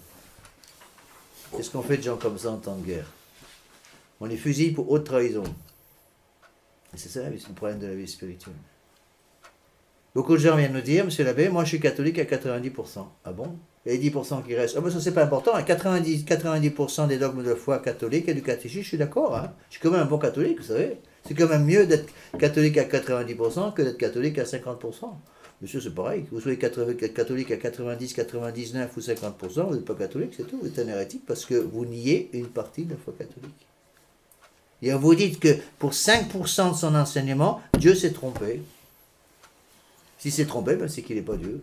Qu'est-ce qu'on fait de gens comme ça en temps de guerre? On les fusille pour haute trahison. Et c'est ça le problème de la vie spirituelle. Beaucoup de gens viennent nous dire, monsieur l'abbé, moi je suis catholique à 90%. Ah bon? Et les 10% qui restent, ah ben ça c'est pas important, 90% des dogmes de foi catholiques et du catéchisme, je suis d'accord. Hein? Je suis quand même un bon catholique, vous savez. C'est quand même mieux d'être catholique à 90% que d'être catholique à 50%. Monsieur, c'est pareil, que vous soyez catholique à 90, 99 ou 50%, vous n'êtes pas catholique, c'est tout, vous êtes un hérétique parce que vous niez une partie de la foi catholique. Et vous dites que pour 5% de son enseignement, Dieu s'est trompé. S'il s'est trompé, ben c'est qu'il n'est pas Dieu.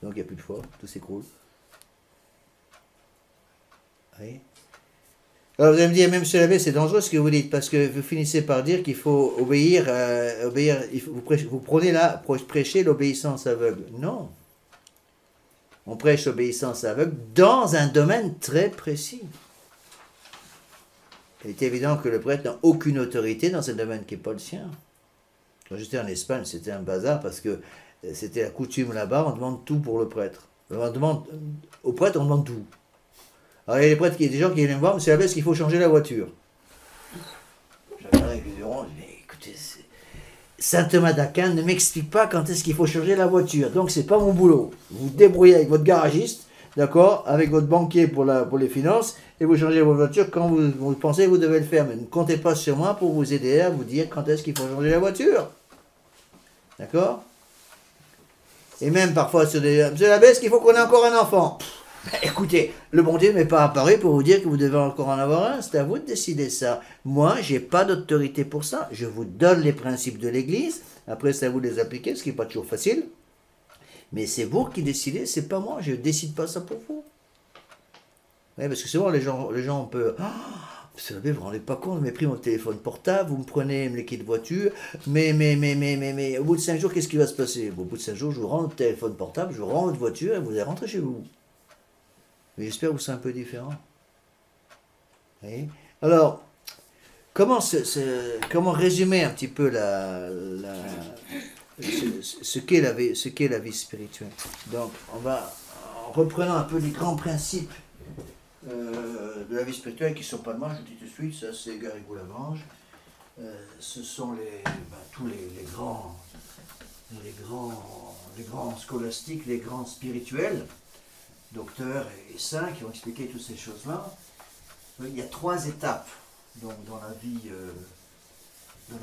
Donc il n'y a plus de foi, tout s'écroule. Oui. Alors vous allez me dire, même cela, c'est dangereux ce que vous dites, parce que vous finissez par dire qu'il faut obéir, vous prêchez l'obéissance aveugle. Non. On prêche l'obéissance aveugle dans un domaine très précis. Il est évident que le prêtre n'a aucune autorité dans un domaine qui n'est pas le sien. Quand j'étais en Espagne, c'était un bazar parce que c'était la coutume là-bas, on demande tout pour le prêtre. Au prêtre, on demande tout. Alors il y a des gens qui viennent me voir, monsieur l'abbé, est-ce qu'il faut changer la voiture? J'avais un régulièrement, mais écoutez, saint Thomas d'Aquin ne m'explique pas quand est-ce qu'il faut changer la voiture, donc c'est pas mon boulot. Vous vous débrouillez avec votre garagiste, d'accord, avec votre banquier pour les finances, et vous changez votre voiture quand vous pensez que vous devez le faire. Mais ne comptez pas sur moi pour vous aider à vous dire quand est-ce qu'il faut changer la voiture. D'accord? Et même parfois sur des... Monsieur l'abbé, est-ce qu'il faut qu'on ait encore un enfant? Écoutez, le bon Dieu ne m'est pas apparu pour vous dire que vous devez encore en avoir un. C'est à vous de décider ça. Moi, je n'ai pas d'autorité pour ça. Je vous donne les principes de l'Église. Après, c'est à vous de les appliquer, ce qui n'est pas toujours facile. Mais c'est vous qui décidez, c'est pas moi. Je ne décide pas ça pour vous. Ouais, parce que souvent, les gens on peut... Monsieur l'abbé, vous ne vous rendez pas compte, vous m'avez pris mon téléphone portable, vous me prenez mes clés de voiture, mais, au bout de 5 jours, qu'est-ce qui va se passer? Au bout de 5 jours, je vous rends votre téléphone portable, je vous rends votre voiture et vous allez rentrer chez vous. Mais j'espère que c'est un peu différent. Oui. Alors, comment résumer un petit peu ce qu'est la vie spirituelle? Donc, en reprenant un peu les grands principes de la vie spirituelle qui ne sont pas de moi, je vous dis tout de suite, ça c'est Garrigou Lagrange, ce sont tous les grands scolastiques, les grands spirituels, docteurs et saints qui ont expliqué toutes ces choses-là. Il y a 3 étapes donc, dans la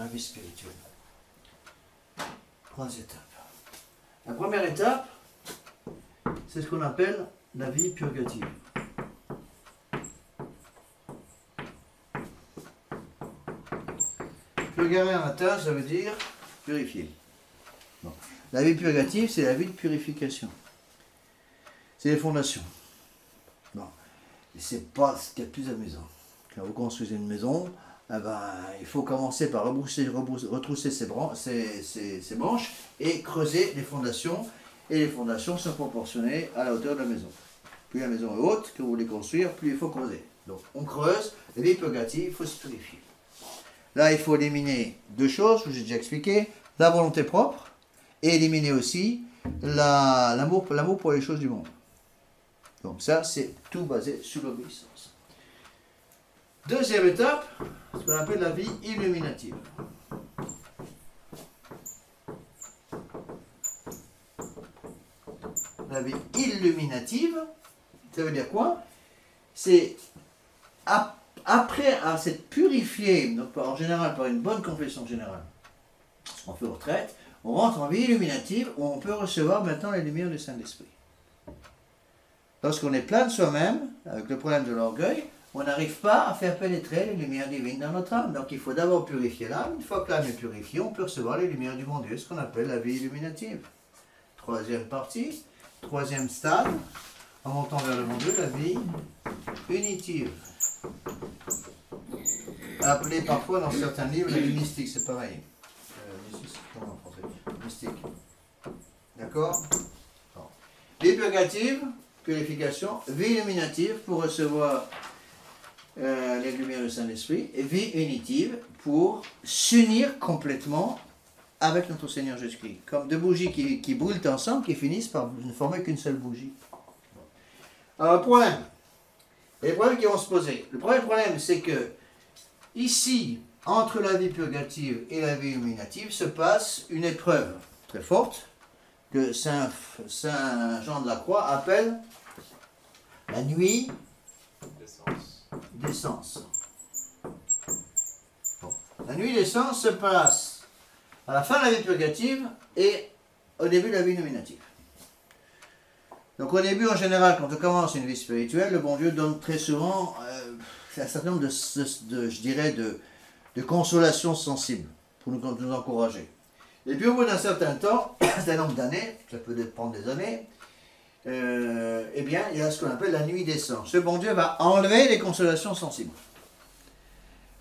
vie spirituelle. 3 étapes. La première étape, c'est ce qu'on appelle la vie purgative. Purgare en latin, ça veut dire purifier. Bon. La vie purgative, c'est la vie de purification. C'est les fondations. Bon. Et c'est pas ce qu'il y a de plus amusant. Quand vous construisez une maison, il faut commencer par retrousser ses branches et creuser les fondations. Et les fondations sont proportionnées à la hauteur de la maison. Plus la maison est haute que vous voulez construire, plus il faut creuser. Donc on creuse, la vie purgative, il faut se purifier. Là, il faut éliminer 2 choses, que j'ai déjà expliqué, la volonté propre, et éliminer aussi l'amour pour les choses du monde. Donc ça, c'est tout basé sur l'obéissance. Deuxième étape, ce qu'on appelle la vie illuminative. La vie illuminative, ça veut dire quoi? C'est après s'être purifié, donc en général par une bonne confession générale, on fait retraite, on rentre en vie illuminative où on peut recevoir maintenant les lumières du Saint-Esprit. Lorsqu'on est plein de soi-même, avec le problème de l'orgueil, on n'arrive pas à faire pénétrer les lumières divines dans notre âme. Donc il faut d'abord purifier l'âme. Une fois que l'âme est purifiée, on peut recevoir les lumières du bon Dieu, ce qu'on appelle la vie illuminative. 3e partie, 3e stade, en montant vers le bon Dieu, la vie unitive. appelée parfois dans certains livres la vie mystique, c'est pareil. Mystique, c'est comment en français? Mystique. D'accord? Vie purgative, purification. Vie illuminative pour recevoir les lumières du Saint-Esprit. Et vie unitive pour s'unir complètement avec notre Seigneur Jésus-Christ. Comme deux bougies qui brûlent ensemble, qui finissent par ne former qu'une seule bougie. Alors, problème. Les problèmes qui vont se poser. Le premier problème, c'est que ici, entre la vie purgative et la vie illuminative, se passe une épreuve très forte que Saint Jean de la Croix appelle la nuit d'essence. Bon. La nuit d'essence se passe à la fin de la vie purgative et au début de la vie illuminative. Donc au début, en général, quand on commence une vie spirituelle, le bon Dieu donne très souvent un certain nombre de consolations sensibles pour nous encourager. Et puis au bout d'un certain temps, un certain nombre d'années, ça peut prendre des années, eh bien, il y a ce qu'on appelle la nuit des sangs. Ce bon Dieu va enlever les consolations sensibles.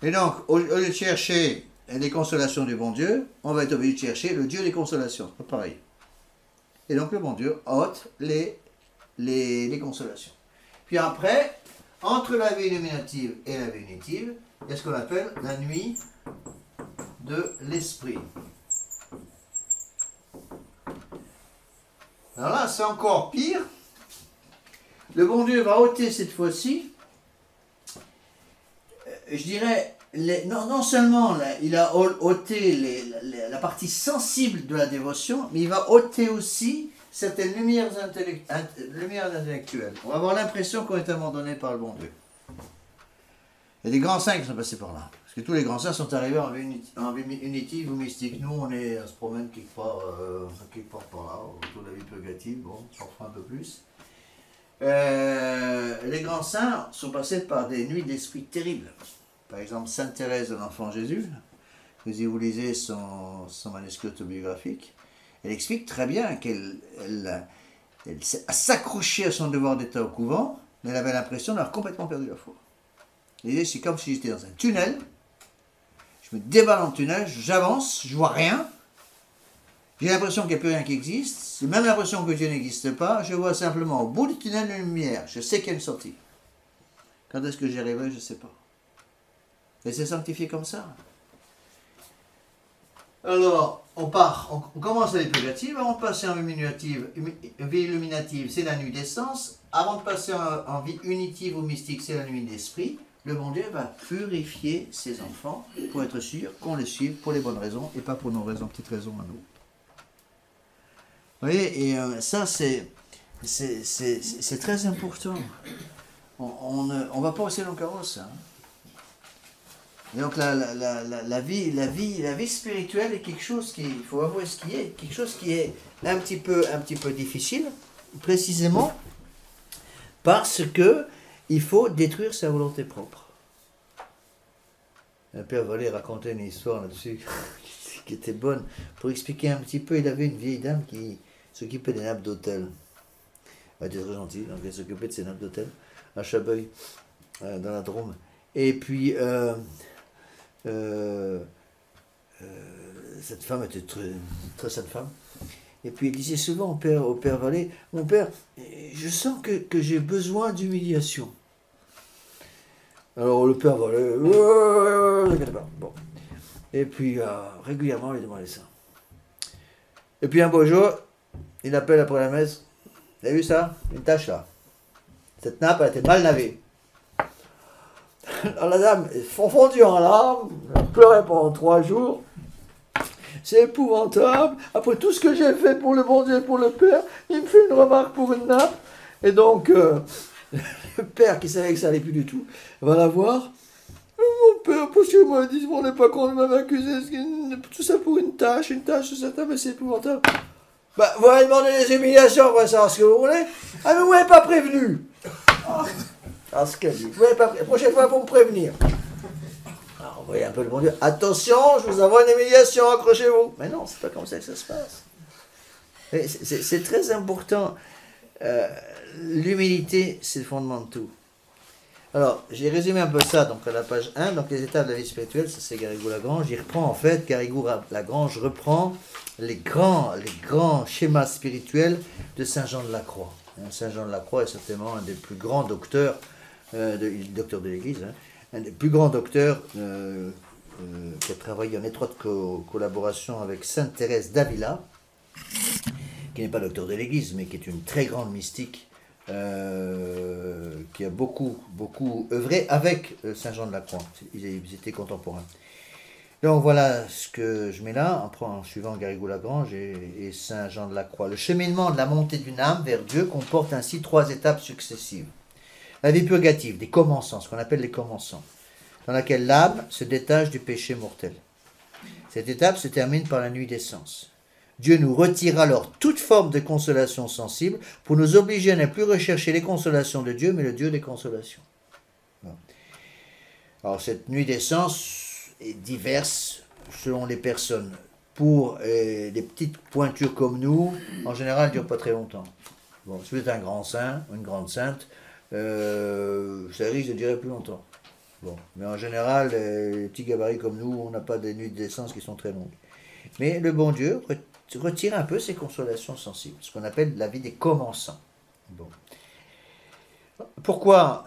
Et donc, au lieu de chercher les consolations du bon Dieu, on va être obligé de chercher le Dieu des consolations. C'est pas pareil. Et donc le bon Dieu ôte les consolations. Puis après, entre la vie illuminative et la vie unitive, il y a ce qu'on appelle la nuit de l'esprit. Alors là, c'est encore pire. Le bon Dieu va ôter cette fois-ci, je dirais, non seulement il a ôté la partie sensible de la dévotion, mais il va ôter aussi certaines lumières intellectuelles. On va avoir l'impression qu'on est abandonné par le bon Dieu. Il y a des grands saints qui sont passés par là. Parce que tous les grands saints sont arrivés en vie unitive ou mystique. Nous, on se promène quelque part par là, autour de la vie purgative. Bon, on s'en fera un peu plus. Les grands saints sont passés par des nuits d'esprit terribles. Par exemple, Sainte Thérèse de l'Enfant Jésus. Si vous lisez son manuscrit autobiographique, elle explique très bien qu'elle s'accrochait à son devoir d'état au couvent, mais elle avait l'impression d'avoir complètement perdu la foi. Elle disait, c'est comme si j'étais dans un tunnel, je me déballe dans le tunnel, j'avance, je vois rien, j'ai l'impression qu'il n'y a plus rien qui existe, j'ai même l'impression que Dieu n'existe pas, je vois simplement au bout du tunnel une lumière, je sais qu'il y a une sortie. Quand est-ce que j'y arriverai, je ne sais pas. Et c'est sanctifié comme ça. Alors, on commence à vie purgative, avant de passer en vie illuminative, c'est la nuit d'essence, avant de passer en vie unitive ou mystique, c'est la nuit d'esprit. Le bon Dieu va purifier ses enfants pour être sûr qu'on les suive pour les bonnes raisons et pas pour nos petites raisons à nous. Vous voyez, et ça c'est très important. On ne va pas aussi long carrosse. Hein. Et donc la vie spirituelle est quelque chose qui, il faut avouer ce qui est, quelque chose qui est un petit peu difficile, précisément parce que il faut détruire sa volonté propre. Un père Vallée racontait une histoire là-dessus qui était bonne pour expliquer un petit peu. Il avait une vieille dame qui s'occupait des nappes d'hôtel. Elle était très gentille, donc elle s'occupait de ses nappes d'hôtel à Chabeuil, dans la Drôme. Et puis cette femme était très, très sainte femme. Et puis il disait souvent au père Vallée, mon père, je sens que j'ai besoin d'humiliation. Alors le père Vallée, bon. Et puis régulièrement il demandait ça. Et puis un beau jour, il appelle après la messe, vous avez vu ça? Une tache là. Cette nappe, elle était mal lavée. Alors la dame est fondue en larmes, elle pleurait pendant 3 jours. C'est épouvantable. Après tout ce que j'ai fait pour le bon Dieu et pour le Père, il me fait une remarque pour une nappe. Et donc, le Père, qui savait que ça n'allait plus du tout, va la voir. Mon Père, parce que moi, dit, on n'est pas qu'on m'avait accusé, tout ça pour une tâche sur cette table, c'est épouvantable. Bah, vous allez demander des humiliations, on va savoir ce que vous voulez. Ah, mais vous m'avez pas prévenu. Ah, ce qu'elle dit. Vous m'avez pas prévenu. La prochaine fois, pour me prévenir. Alors, vous voyez un peu le bon Dieu. Attention, je vous envoie une humiliation, accrochez-vous. Mais non, c'est pas comme ça que ça se passe. C'est très important. L'humilité, c'est le fondement de tout. Alors, j'ai résumé un peu ça donc à la page 1, donc les étapes de la vie spirituelle, ça c'est Garrigou-Lagrange. Il reprend en fait, Garrigou-Lagrange reprend les grands schémas spirituels de Saint Jean de la Croix. Saint Jean de la Croix est certainement un des plus grands docteurs, docteur de l'Église, un des plus grands docteurs qui a travaillé en étroite collaboration avec Sainte Thérèse d'Avila, qui n'est pas docteur de l'Église, mais qui est une très grande mystique, qui a beaucoup œuvré avec Saint Jean de la Croix. Ils étaient contemporains. Donc voilà ce que je mets là, en suivant Garrigou-Lagrange et Saint Jean de la Croix. Le cheminement de la montée d'une âme vers Dieu comporte ainsi 3 étapes successives. La vie purgative, des commençants, ce qu'on appelle les commençants, dans laquelle l'âme se détache du péché mortel. Cette étape se termine par la nuit des sens. Dieu nous retire alors toute forme de consolation sensible pour nous obliger à ne plus rechercher les consolations de Dieu, mais le Dieu des consolations. Alors cette nuit des sens est diverse selon les personnes. Pour des petites pointures comme nous, en général, elle ne dure pas très longtemps. Bon, si vous êtes un grand saint ou une grande sainte, ça risque de durer plus longtemps. Bon, mais en général, les petits gabarits comme nous, on n'a pas des nuits de naissance qui sont très longues. Mais le bon Dieu retire un peu ces consolations sensibles, ce qu'on appelle la vie des commençants. Bon. Pourquoi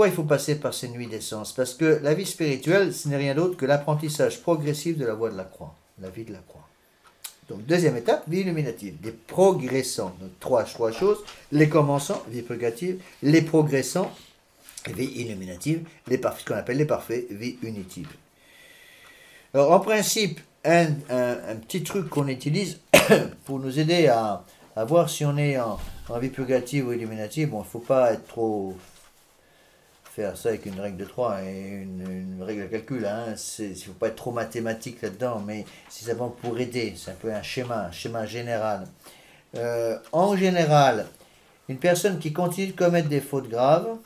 il faut passer par ces nuits d'essence? Parce que la vie spirituelle, ce n'est rien d'autre que l'apprentissage progressif de la voie de la croix, la vie de la croix. Donc, deuxième étape, vie illuminative, des progressants. Donc, trois choses, les commençants, vie purgative, les progressants, vie illuminative, ce qu'on appelle les parfaits, vie unitive. Alors, en principe, un petit truc qu'on utilise pour nous aider à voir si on est en vie purgative ou illuminative, bon, il ne faut pas être trop faire ça avec une règle de 3 et une règle de calcul, hein. Il ne faut pas être trop mathématique là-dedans, mais c'est simplement pour aider, c'est un peu un schéma général. En général, une personne qui continue de commettre des fautes graves,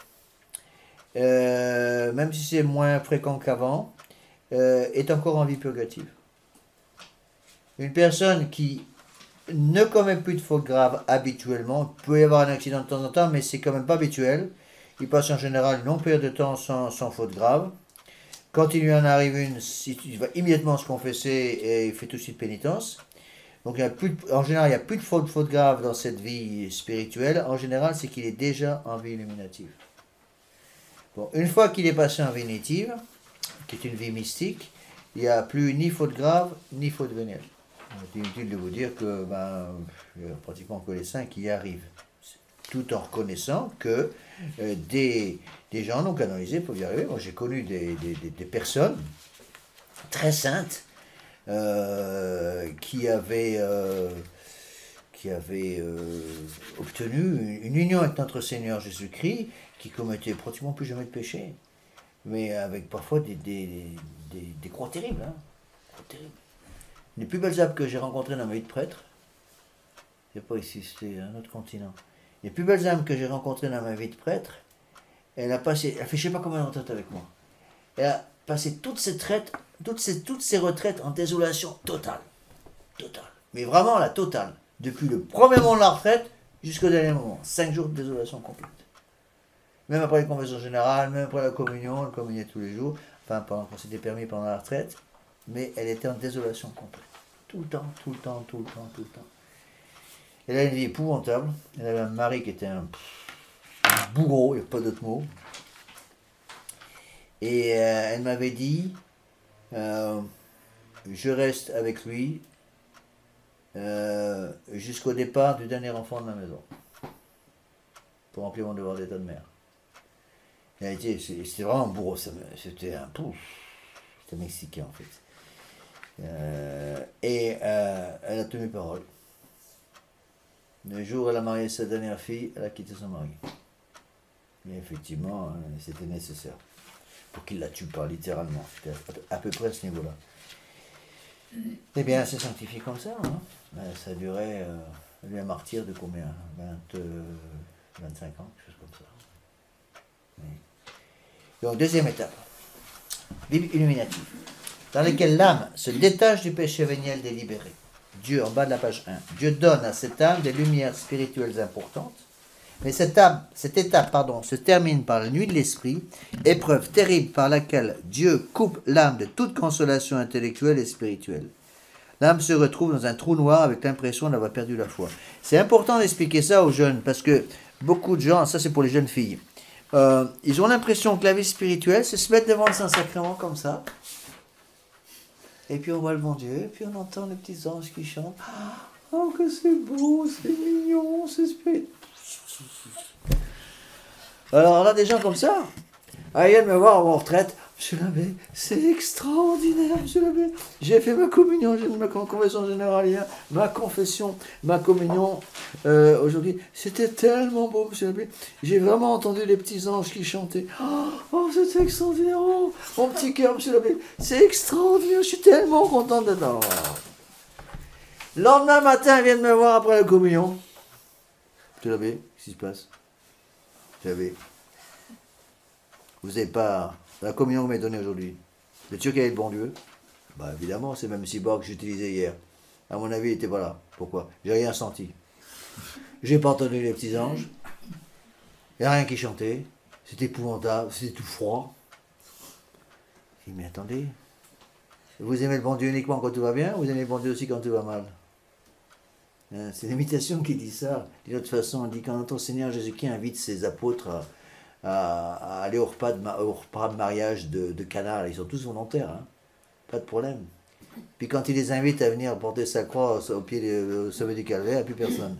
même si c'est moins fréquent qu'avant, est encore en vie purgative. Une personne qui ne commet plus de fautes graves habituellement, il peut y avoir un accident de temps en temps, mais c'est quand même pas habituel. Il passe en général une longue période de temps sans faute grave. Quand il lui en arrive une, il va immédiatement se confesser et il fait tout de suite pénitence. Donc en général, il n'y a plus de faute grave dans cette vie spirituelle. En général, c'est qu'il est déjà en vie illuminative. Bon, une fois qu'il est passé en vie unitive, qui est une vie mystique, il n'y a plus ni faute grave, ni faute vénielle. C'est inutile de vous dire que il n'y a pratiquement que les saints qui y arrivent. Tout en reconnaissant que des gens non canonisés peuvent y arriver. Moi, j'ai connu des personnes très saintes qui avaient obtenu une union avec notre Seigneur Jésus-Christ, qui commettaient pratiquement plus jamais de péché, mais avec parfois des croix terribles. Hein, croix terribles. Les plus belles âmes que j'ai rencontrées dans ma vie de prêtre, c'est pas ici, c'était un autre continent. Les plus belles âmes que j'ai rencontrées dans ma vie de prêtre, elle a fait je sais pas combien de retraites avec moi. Elle a passé toutes ces retraites en désolation totale. Totale. Mais vraiment la totale. Depuis le premier moment de la retraite jusqu'au dernier moment. 5 jours de désolation complète. Même après les confessions générales, même après la communion, elle communiait tous les jours. Enfin, quand c'était permis pendant la retraite. Mais elle était en désolation complète. Tout le temps. Elle a une vie épouvantable. Elle avait un mari qui était un bourreau, il n'y a pas d'autre mot. Et elle m'avait dit, je reste avec lui jusqu'au départ du dernier enfant de ma maison, pour remplir mon devoir d'état de mère. C'était vraiment un bourreau, c'était un mexicain en fait. Elle a tenu parole. Le jour où elle a marié sa dernière fille, elle a quitté son mari. Mais effectivement, c'était nécessaire. Pour qu'il la tue pas, littéralement. C'était à peu près à ce niveau-là. Eh bien, elle s'est sanctifiée comme ça. Hein. Ça durait, lui un martyr de combien 25 ans, quelque chose comme ça. Oui. Donc, deuxième étape. Vie illuminative. Dans laquelle l'âme se détache du péché véniel délibéré. Dieu, en bas de la page 1, Dieu donne à cette âme des lumières spirituelles importantes, Mais cette étape se termine par la nuit de l'esprit, épreuve terrible par laquelle Dieu coupe l'âme de toute consolation intellectuelle et spirituelle. L'âme se retrouve dans un trou noir avec l'impression d'avoir perdu la foi. C'est important d'expliquer ça aux jeunes, parce que beaucoup de gens, ça c'est pour les jeunes filles, ils ont l'impression que la vie spirituelle, c'est se mettre devant le Saint-Sacrement comme ça, et puis on voit le bon Dieu, et puis on entend les petits anges qui chantent. Oh, que c'est beau, c'est mignon, c'est spirituel. Alors, on a des gens comme ça. Ah, ils viennent me voir en retraite. Monsieur l'abbé, c'est extraordinaire, monsieur l'abbé. J'ai fait ma communion, j'ai ma conversion générale hier, ma confession, ma communion aujourd'hui. C'était tellement beau, monsieur l'abbé. J'ai vraiment entendu les petits anges qui chantaient. Oh, c'était extraordinaire. Oh, mon petit cœur, monsieur l'abbé, c'est extraordinaire. Je suis tellement content d'être là. Le lendemain matin, ils viennent me voir après la communion. Monsieur l'abbé, qu'est-ce qui se passe? Monsieur l'abbé, vous n'avez pas la communion que vous m'avez donnée aujourd'hui. Vous êtes sûr qu'il y avait le bon Dieu? Bah évidemment, c'est même cyborg que j'utilisais hier. À mon avis, il n'était pas là. Pourquoi? J'ai rien senti. J'ai pas entendu les petits anges. Il n'y a rien qui chantait. C'était épouvantable, c'était tout froid. Je dis, mais attendez, vous aimez le bon Dieu uniquement quand tout va bien, ou vous aimez le bon Dieu aussi quand tout va mal? C'est l'imitation qui dit ça. D'une autre façon, on dit quand notre Seigneur Jésus-Christ invite ses apôtres à aller au repas de mariage de Cana, ils sont tous volontaires, hein, pas de problème. Puis quand il les invite à venir porter sa croix au pied au sommet du calvaire, il n'y a plus personne.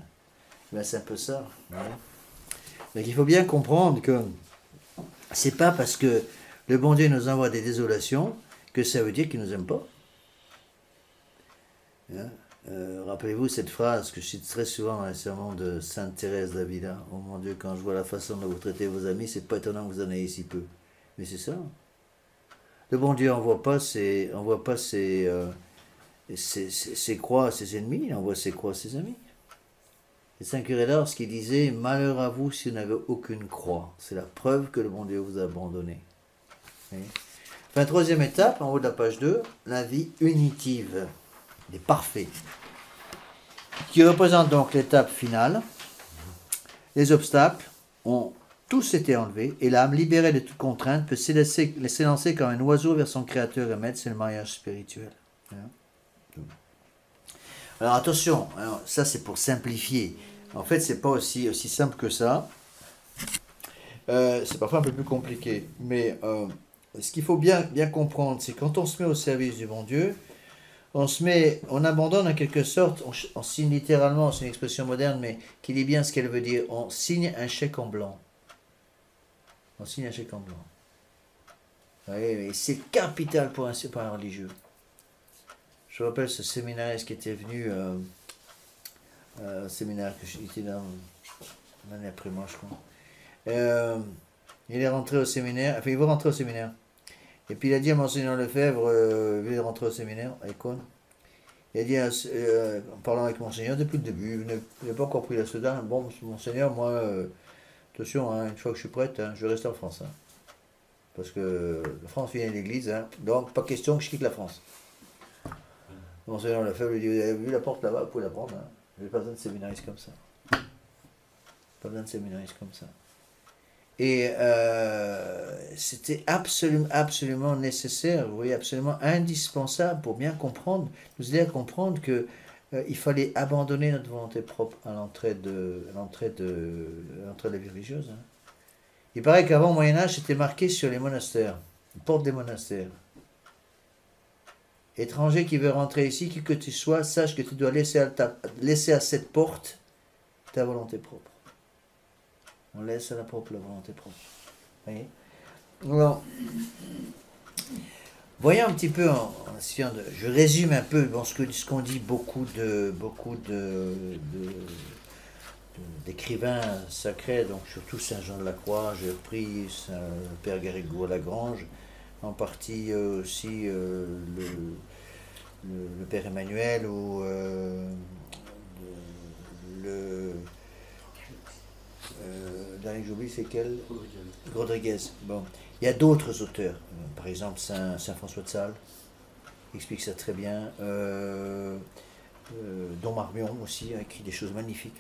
Ben, c'est un peu ça. Ouais. Donc il faut bien comprendre que c'est pas parce que le bon Dieu nous envoie des désolations que ça veut dire qu'il ne nous aime pas. Hein? Rappelez-vous cette phrase que je cite très souvent dans les sermons de Sainte Thérèse d'Avila. Oh mon Dieu, quand je vois la façon dont vous traitez vos amis, c'est pas étonnant que vous en ayez si peu. Mais c'est ça. Le bon Dieu envoie pas ses croix à ses ennemis, il envoie ses croix à ses amis. Et Saint Curé d'Ars qui disait « Malheur à vous si vous n'avez aucune croix. C'est la preuve que le bon Dieu vous a abandonné. » Enfin, troisième étape, en haut de la page 2, la vie unitive. Des parfaits, qui représente donc l'étape finale. Les obstacles ont tous été enlevés et l'âme, libérée de toute contrainte, peut s'élancer comme un oiseau vers son créateur et maître. C'est le mariage spirituel. Alors attention, alors, ça c'est pour simplifier. En fait, c'est pas aussi simple que ça. C'est parfois un peu plus compliqué. Mais ce qu'il faut bien comprendre, c'est quand on se met au service du bon Dieu, on abandonne en quelque sorte, on signe littéralement, c'est une expression moderne, mais qui dit bien ce qu'elle veut dire, on signe un chèque en blanc. On signe un chèque en blanc. Oui, c'est capital pour un religieux. Je me rappelle ce séminariste qui était venu, séminaire que j'étais dans l'année après moi, je crois. Il est rentré au séminaire, enfin il veut rentrer au séminaire. Et puis il a dit à Monseigneur Lefebvre, il veut rentrer au séminaire, à Écône. Il a dit, en parlant avec Monseigneur, depuis le début, il n'a pas encore pris la soda. Bon, Monseigneur, moi, attention, hein, une fois que je suis prête, hein, je vais rester en France. Hein, parce que la France vient à l'église, hein, donc pas question que je quitte la France. Monseigneur Lefebvre lui dit, vous avez vu la porte là-bas, vous pouvez la prendre. Hein. Je n'ai pas besoin de séminaristes comme ça. Pas besoin de séminaristes comme ça. Et c'était absolument nécessaire, vous voyez, absolument indispensable pour bien comprendre, nous aider à comprendre que il fallait abandonner notre volonté propre à l'entrée de la vie religieuse. Hein. Il paraît qu'avant au Moyen-Âge, c'était marqué sur les monastères, les portes des monastères. Étranger qui veut rentrer ici, qui que tu sois, sache que tu dois laisser à cette porte ta volonté propre. On laisse à la volonté propre. Vous voyez? Alors, voyons un petit peu, je résume un peu bon, ce qu'on dit beaucoup d'écrivains sacrés, donc surtout Saint Jean de la Croix, j'ai repris le Père Garrigou Lagrange, en partie aussi le Père Emmanuel ou dernier que j'oublie, c'est quel? Rodriguez. Bon. Il y a d'autres auteurs, par exemple Saint François de Sales, explique ça très bien. Don Marmion aussi a écrit des choses magnifiques.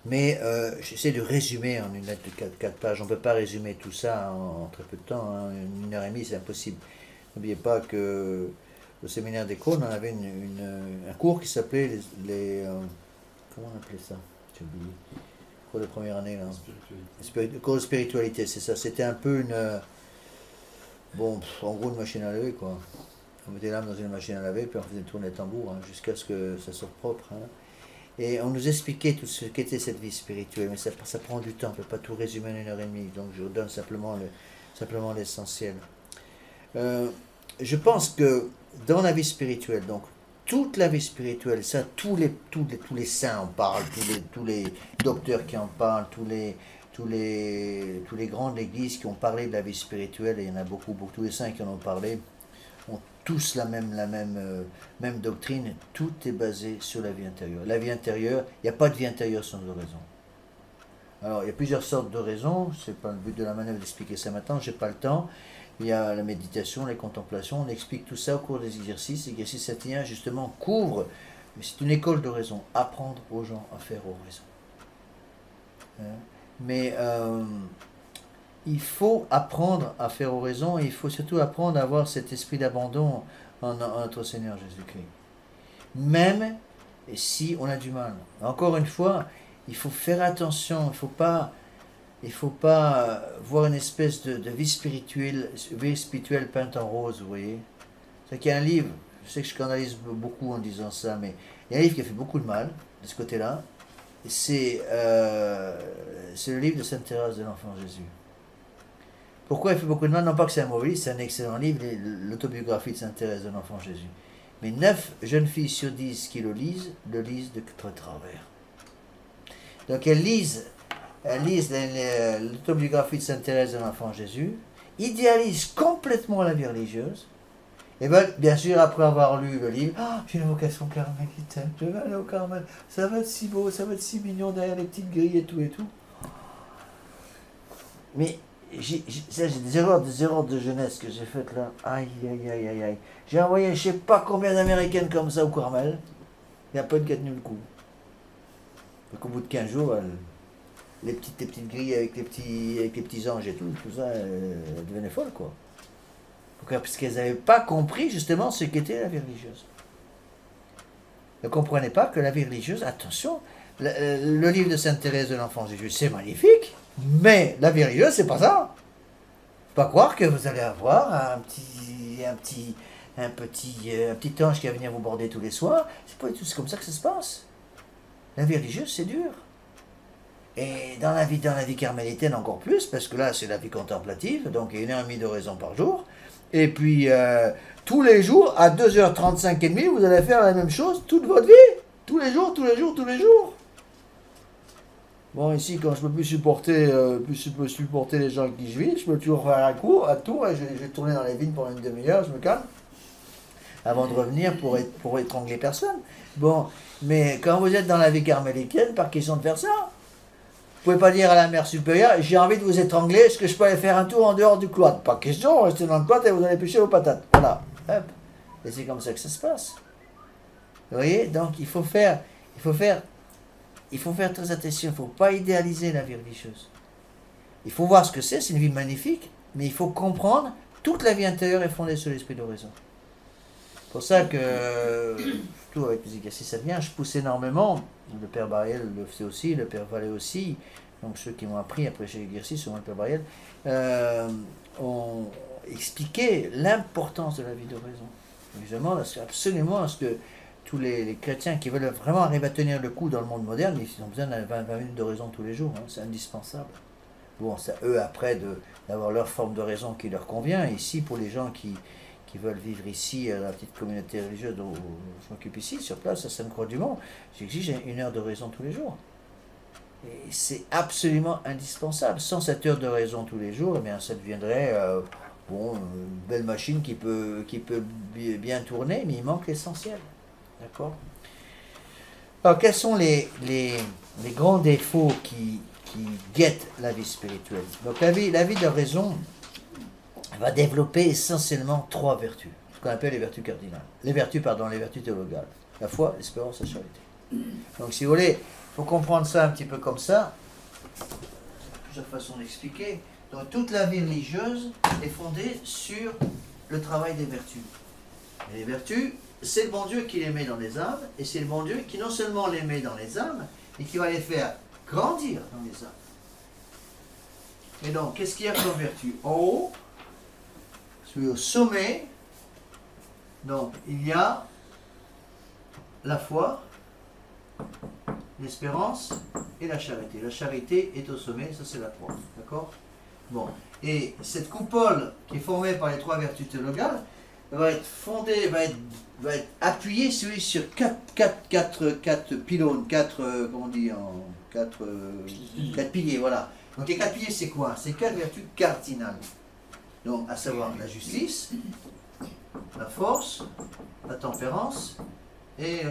Mais j'essaie de résumer en une lettre de 4 pages. On ne peut pas résumer tout ça en très peu de temps. Hein. 1 heure et demie, c'est impossible. N'oubliez pas que au séminaire des cours, on avait un cours qui s'appelait comment on appelait ça? J'ai oublié. Cours de première année, là. Cours de spiritualité, c'est ça. C'était un peu bon, en gros, une machine à laver, quoi. On mettait l'âme dans une machine à laver, puis on faisait tourner le tambour, hein, jusqu'à ce que ça sorte propre. Hein. Et on nous expliquait tout ce qu'était cette vie spirituelle, mais ça prend du temps, on ne peut pas tout résumer en 1 heure et demie, donc je vous donne simplement l'essentiel. Je pense que dans la vie spirituelle, donc toute la vie spirituelle, ça, tous les saints en parlent, tous les docteurs qui en parlent, tous les grands de l'Église qui ont parlé de la vie spirituelle, et il y en a beaucoup, tous les saints qui en ont parlé, ont tous la même doctrine, tout est basé sur la vie intérieure. La vie intérieure, il n'y a pas de vie intérieure sans oraison. Alors, il y a plusieurs sortes de raisons, ce n'est pas le but de la manœuvre d'expliquer ça maintenant, je n'ai pas le temps. Il y a la méditation, les contemplations, on explique tout ça au cours des exercices. L'exercice 21, justement, couvre, mais c'est une école de raison, apprendre aux gens à faire oraison. Mais il faut apprendre à faire oraison et il faut surtout apprendre à avoir cet esprit d'abandon en notre Seigneur Jésus-Christ. Même si on a du mal. Encore une fois, il faut faire attention, il ne faut pas voir une espèce de vie spirituelle peinte en rose, vous voyez. C'est qu'il y a un livre, je sais que je scandalise beaucoup en disant ça, mais il y a un livre qui a fait beaucoup de mal, de ce côté-là. C'est le livre de Sainte Thérèse de l'Enfant Jésus. Pourquoi il fait beaucoup de mal? Non pas que c'est un mauvais livre, c'est un excellent livre, l'autobiographie de Sainte Thérèse de l'Enfant Jésus. Mais 9 jeunes filles sur 10 qui le lisent de travers. Donc elles lisent l'autobiographie de Sainte Thérèse de l'Enfant Jésus, idéalisent complètement la vie religieuse, et bien sûr, après avoir lu le livre, j'ai une vocation carmélitaine, je vais aller au Carmel, ça va être si beau, ça va être si mignon derrière les petites grilles et tout. Mais j'ai des erreurs de jeunesse que j'ai faites là. Aïe. J'ai envoyé je sais pas combien d'Américaines comme ça au Carmel. Il n'y a pas de qui a tenu le coup. Donc au bout de 15 jours, les petites grilles avec les petits anges et tout ça, elles devenaient folles, quoi. Parce qu'elles n'avaient pas compris justement ce qu'était la vie religieuse. Elles ne comprenaient pas que la vie religieuse, attention, le livre de Sainte Thérèse de l'Enfant Jésus, c'est magnifique, mais la vie religieuse, c'est pas ça. Faut pas croire que vous allez avoir un petit ange qui va venir vous border tous les soirs. C'est pas du tout comme ça que ça se passe. La vie religieuse, c'est dur. Et dans la vie carmélitaine encore plus, parce que là, c'est la vie contemplative, donc il y a 1 heure et demie d'oraison par jour. Et puis, tous les jours, à 2h35 et demie, vous allez faire la même chose toute votre vie. Tous les jours. Bon, ici, quand je ne peux plus supporter les gens avec qui je vis, je peux toujours faire un tour, et je vais tourner dans les vignes pendant une demi-heure, je me calme, avant de revenir pour étrangler personne. Bon, mais quand vous êtes dans la vie carmélitaine, par question de faire ça, vous ne pouvez pas dire à la mère supérieure, j'ai envie de vous étrangler, est-ce que je peux aller faire un tour en dehors du cloître? Pas question, restez dans le cloître et vous allez pêcher vos patates. Voilà, hop. Et c'est comme ça que ça se passe. Vous voyez? Donc il faut faire très attention, il ne faut pas idéaliser la vie religieuse. Il faut voir ce que c'est une vie magnifique, mais il faut comprendre, toute la vie intérieure est fondée sur l'esprit d'oraison. C'est pour ça que, surtout avec les exercices à venir, je pousse énormément, le Père Bariel le fait aussi, le Père Vallée aussi, donc ceux qui m'ont appris après chaque exercice, souvent le Père Bariel, ont expliqué l'importance de la vie d'oraison. Évidemment, absolument à ce que tous les chrétiens qui veulent vraiment arriver à tenir le coup dans le monde moderne, ils ont besoin de 20 minutes de raison tous les jours, hein, c'est indispensable. Bon, c'est à eux après d'avoir leur forme de raison qui leur convient. Ici, pour les gens qui veulent vivre ici, à la petite communauté religieuse dont je m'occupe ici, sur place, à Sainte-Croix-du-Mont, j'exige 1 heure de raison tous les jours. Et c'est absolument indispensable. Sans cette heure de raison tous les jours, eh bien, ça deviendrait une belle machine qui peut bien tourner, mais il manque l'essentiel. D'accord? Alors, quels sont les grands défauts qui guettent la vie spirituelle? Donc, la vie de raison va développer essentiellement 3 vertus, ce qu'on appelle les vertus cardinales. Les vertus théologales. La foi, l'espérance, la charité. Donc, si vous voulez, faut comprendre ça un petit peu comme ça. Plusieurs façons d'expliquer. Donc toute la vie religieuse est fondée sur le travail des vertus. Et les vertus, c'est le bon Dieu qui les met dans les âmes, et c'est le bon Dieu qui non seulement les met dans les âmes, mais qui va les faire grandir dans les âmes. Et donc, qu'est-ce qu'il y a comme vertu? En haut, au sommet, donc il y a la foi, l'espérance et la charité. La charité est au sommet, ça c'est la croix, d'accord? Bon, et cette coupole qui est formée par les trois vertus théologales va être fondée, va être appuyée sur quatre pylônes, comment on dit, quatre piliers, voilà. Donc les quatre piliers c'est quoi? C'est quatre vertus cardinales. Donc à savoir la justice, la force, la tempérance et la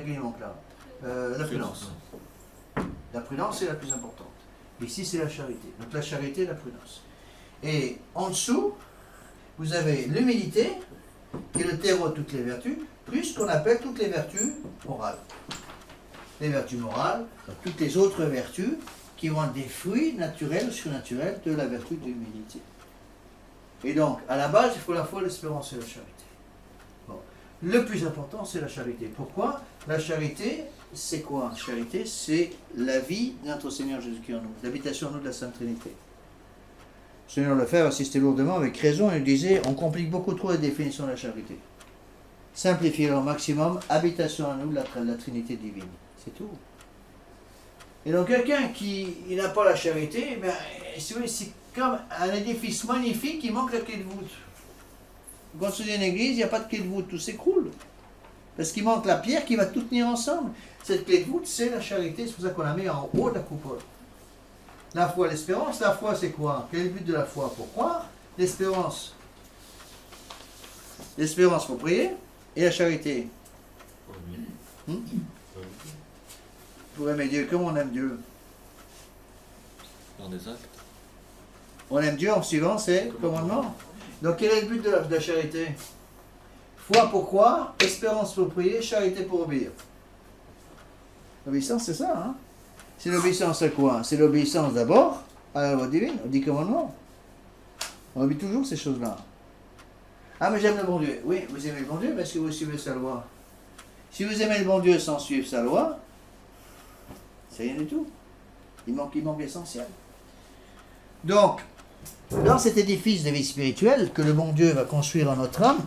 prudence. La prudence est la plus importante. Ici c'est la charité. Donc la charité et la prudence. Et en dessous, vous avez l'humilité, qui est le terreau de toutes les vertus, plus ce qu'on appelle toutes les vertus morales. Les vertus morales, donc toutes les autres vertus qui vont être des fruits naturels ou surnaturels de la vertu de l'humilité. Et donc, à la base, il faut la foi, l'espérance et la charité. Bon. Le plus important, c'est la charité. Pourquoi? La charité, c'est quoi? La charité, c'est la vie de notre Seigneur Jésus-Christ en nous, l'habitation en nous de la Sainte Trinité. Seigneur Lefebvre insistait lourdement, avec raison, il disait, on complique beaucoup trop la définition de la charité. Simplifiez-le au maximum, habitation en nous de la Trinité divine. C'est tout. Et donc quelqu'un qui n'a pas la charité, ben, c'est comme un édifice magnifique, il manque la clé de voûte. Vous construisez une église, il n'y a pas de clé de voûte, tout s'écroule. Parce qu'il manque la pierre qui va tout tenir ensemble. Cette clé de voûte, c'est la charité, c'est pour ça qu'on la met en haut de la coupole. La foi, l'espérance. La foi, c'est quoi? Quel est le but de la foi? Pour croire. L'espérance. L'espérance pour prier. Et la charité. Pour aimer Dieu. Comment on aime Dieu? Dans des actes. On aime Dieu en suivant ses commandements. Donc quel est le but de la charité? Foi pour croire, espérance pour prier, charité pour obéir. L'obéissance, c'est ça, hein? C'est l'obéissance à quoi? C'est l'obéissance d'abord à la loi divine, aux 10 commandements. On obéit toujours ces choses-là. Ah, mais j'aime le bon Dieu. Oui, vous aimez le bon Dieu, mais est-ce que vous suivez sa loi? Si vous aimez le bon Dieu sans suivre sa loi, c'est rien du tout. Il manque l'essentiel. Donc, dans cet édifice de vie spirituelle que le bon Dieu va construire en notre âme,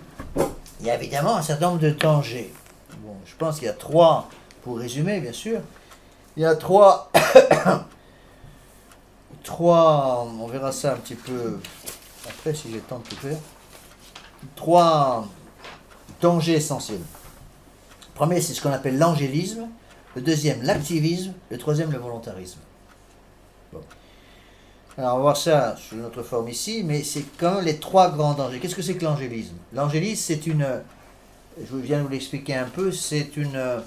il y a évidemment un certain nombre de dangers. Bon, je pense qu'il y a trois, pour résumer, bien sûr, il y a trois, on verra ça un petit peu après si j'ai le temps de tout faire, trois dangers essentiels. Le premier, c'est ce qu'on appelle l'angélisme, le deuxième, l'activisme, le troisième, le volontarisme. Bon. Alors, on va voir ça sous notre forme ici, mais c'est quand même les trois grands dangers. Qu'est-ce que c'est que l'angélisme? L'angélisme, c'est je viens de vous l'expliquer un peu, c'est une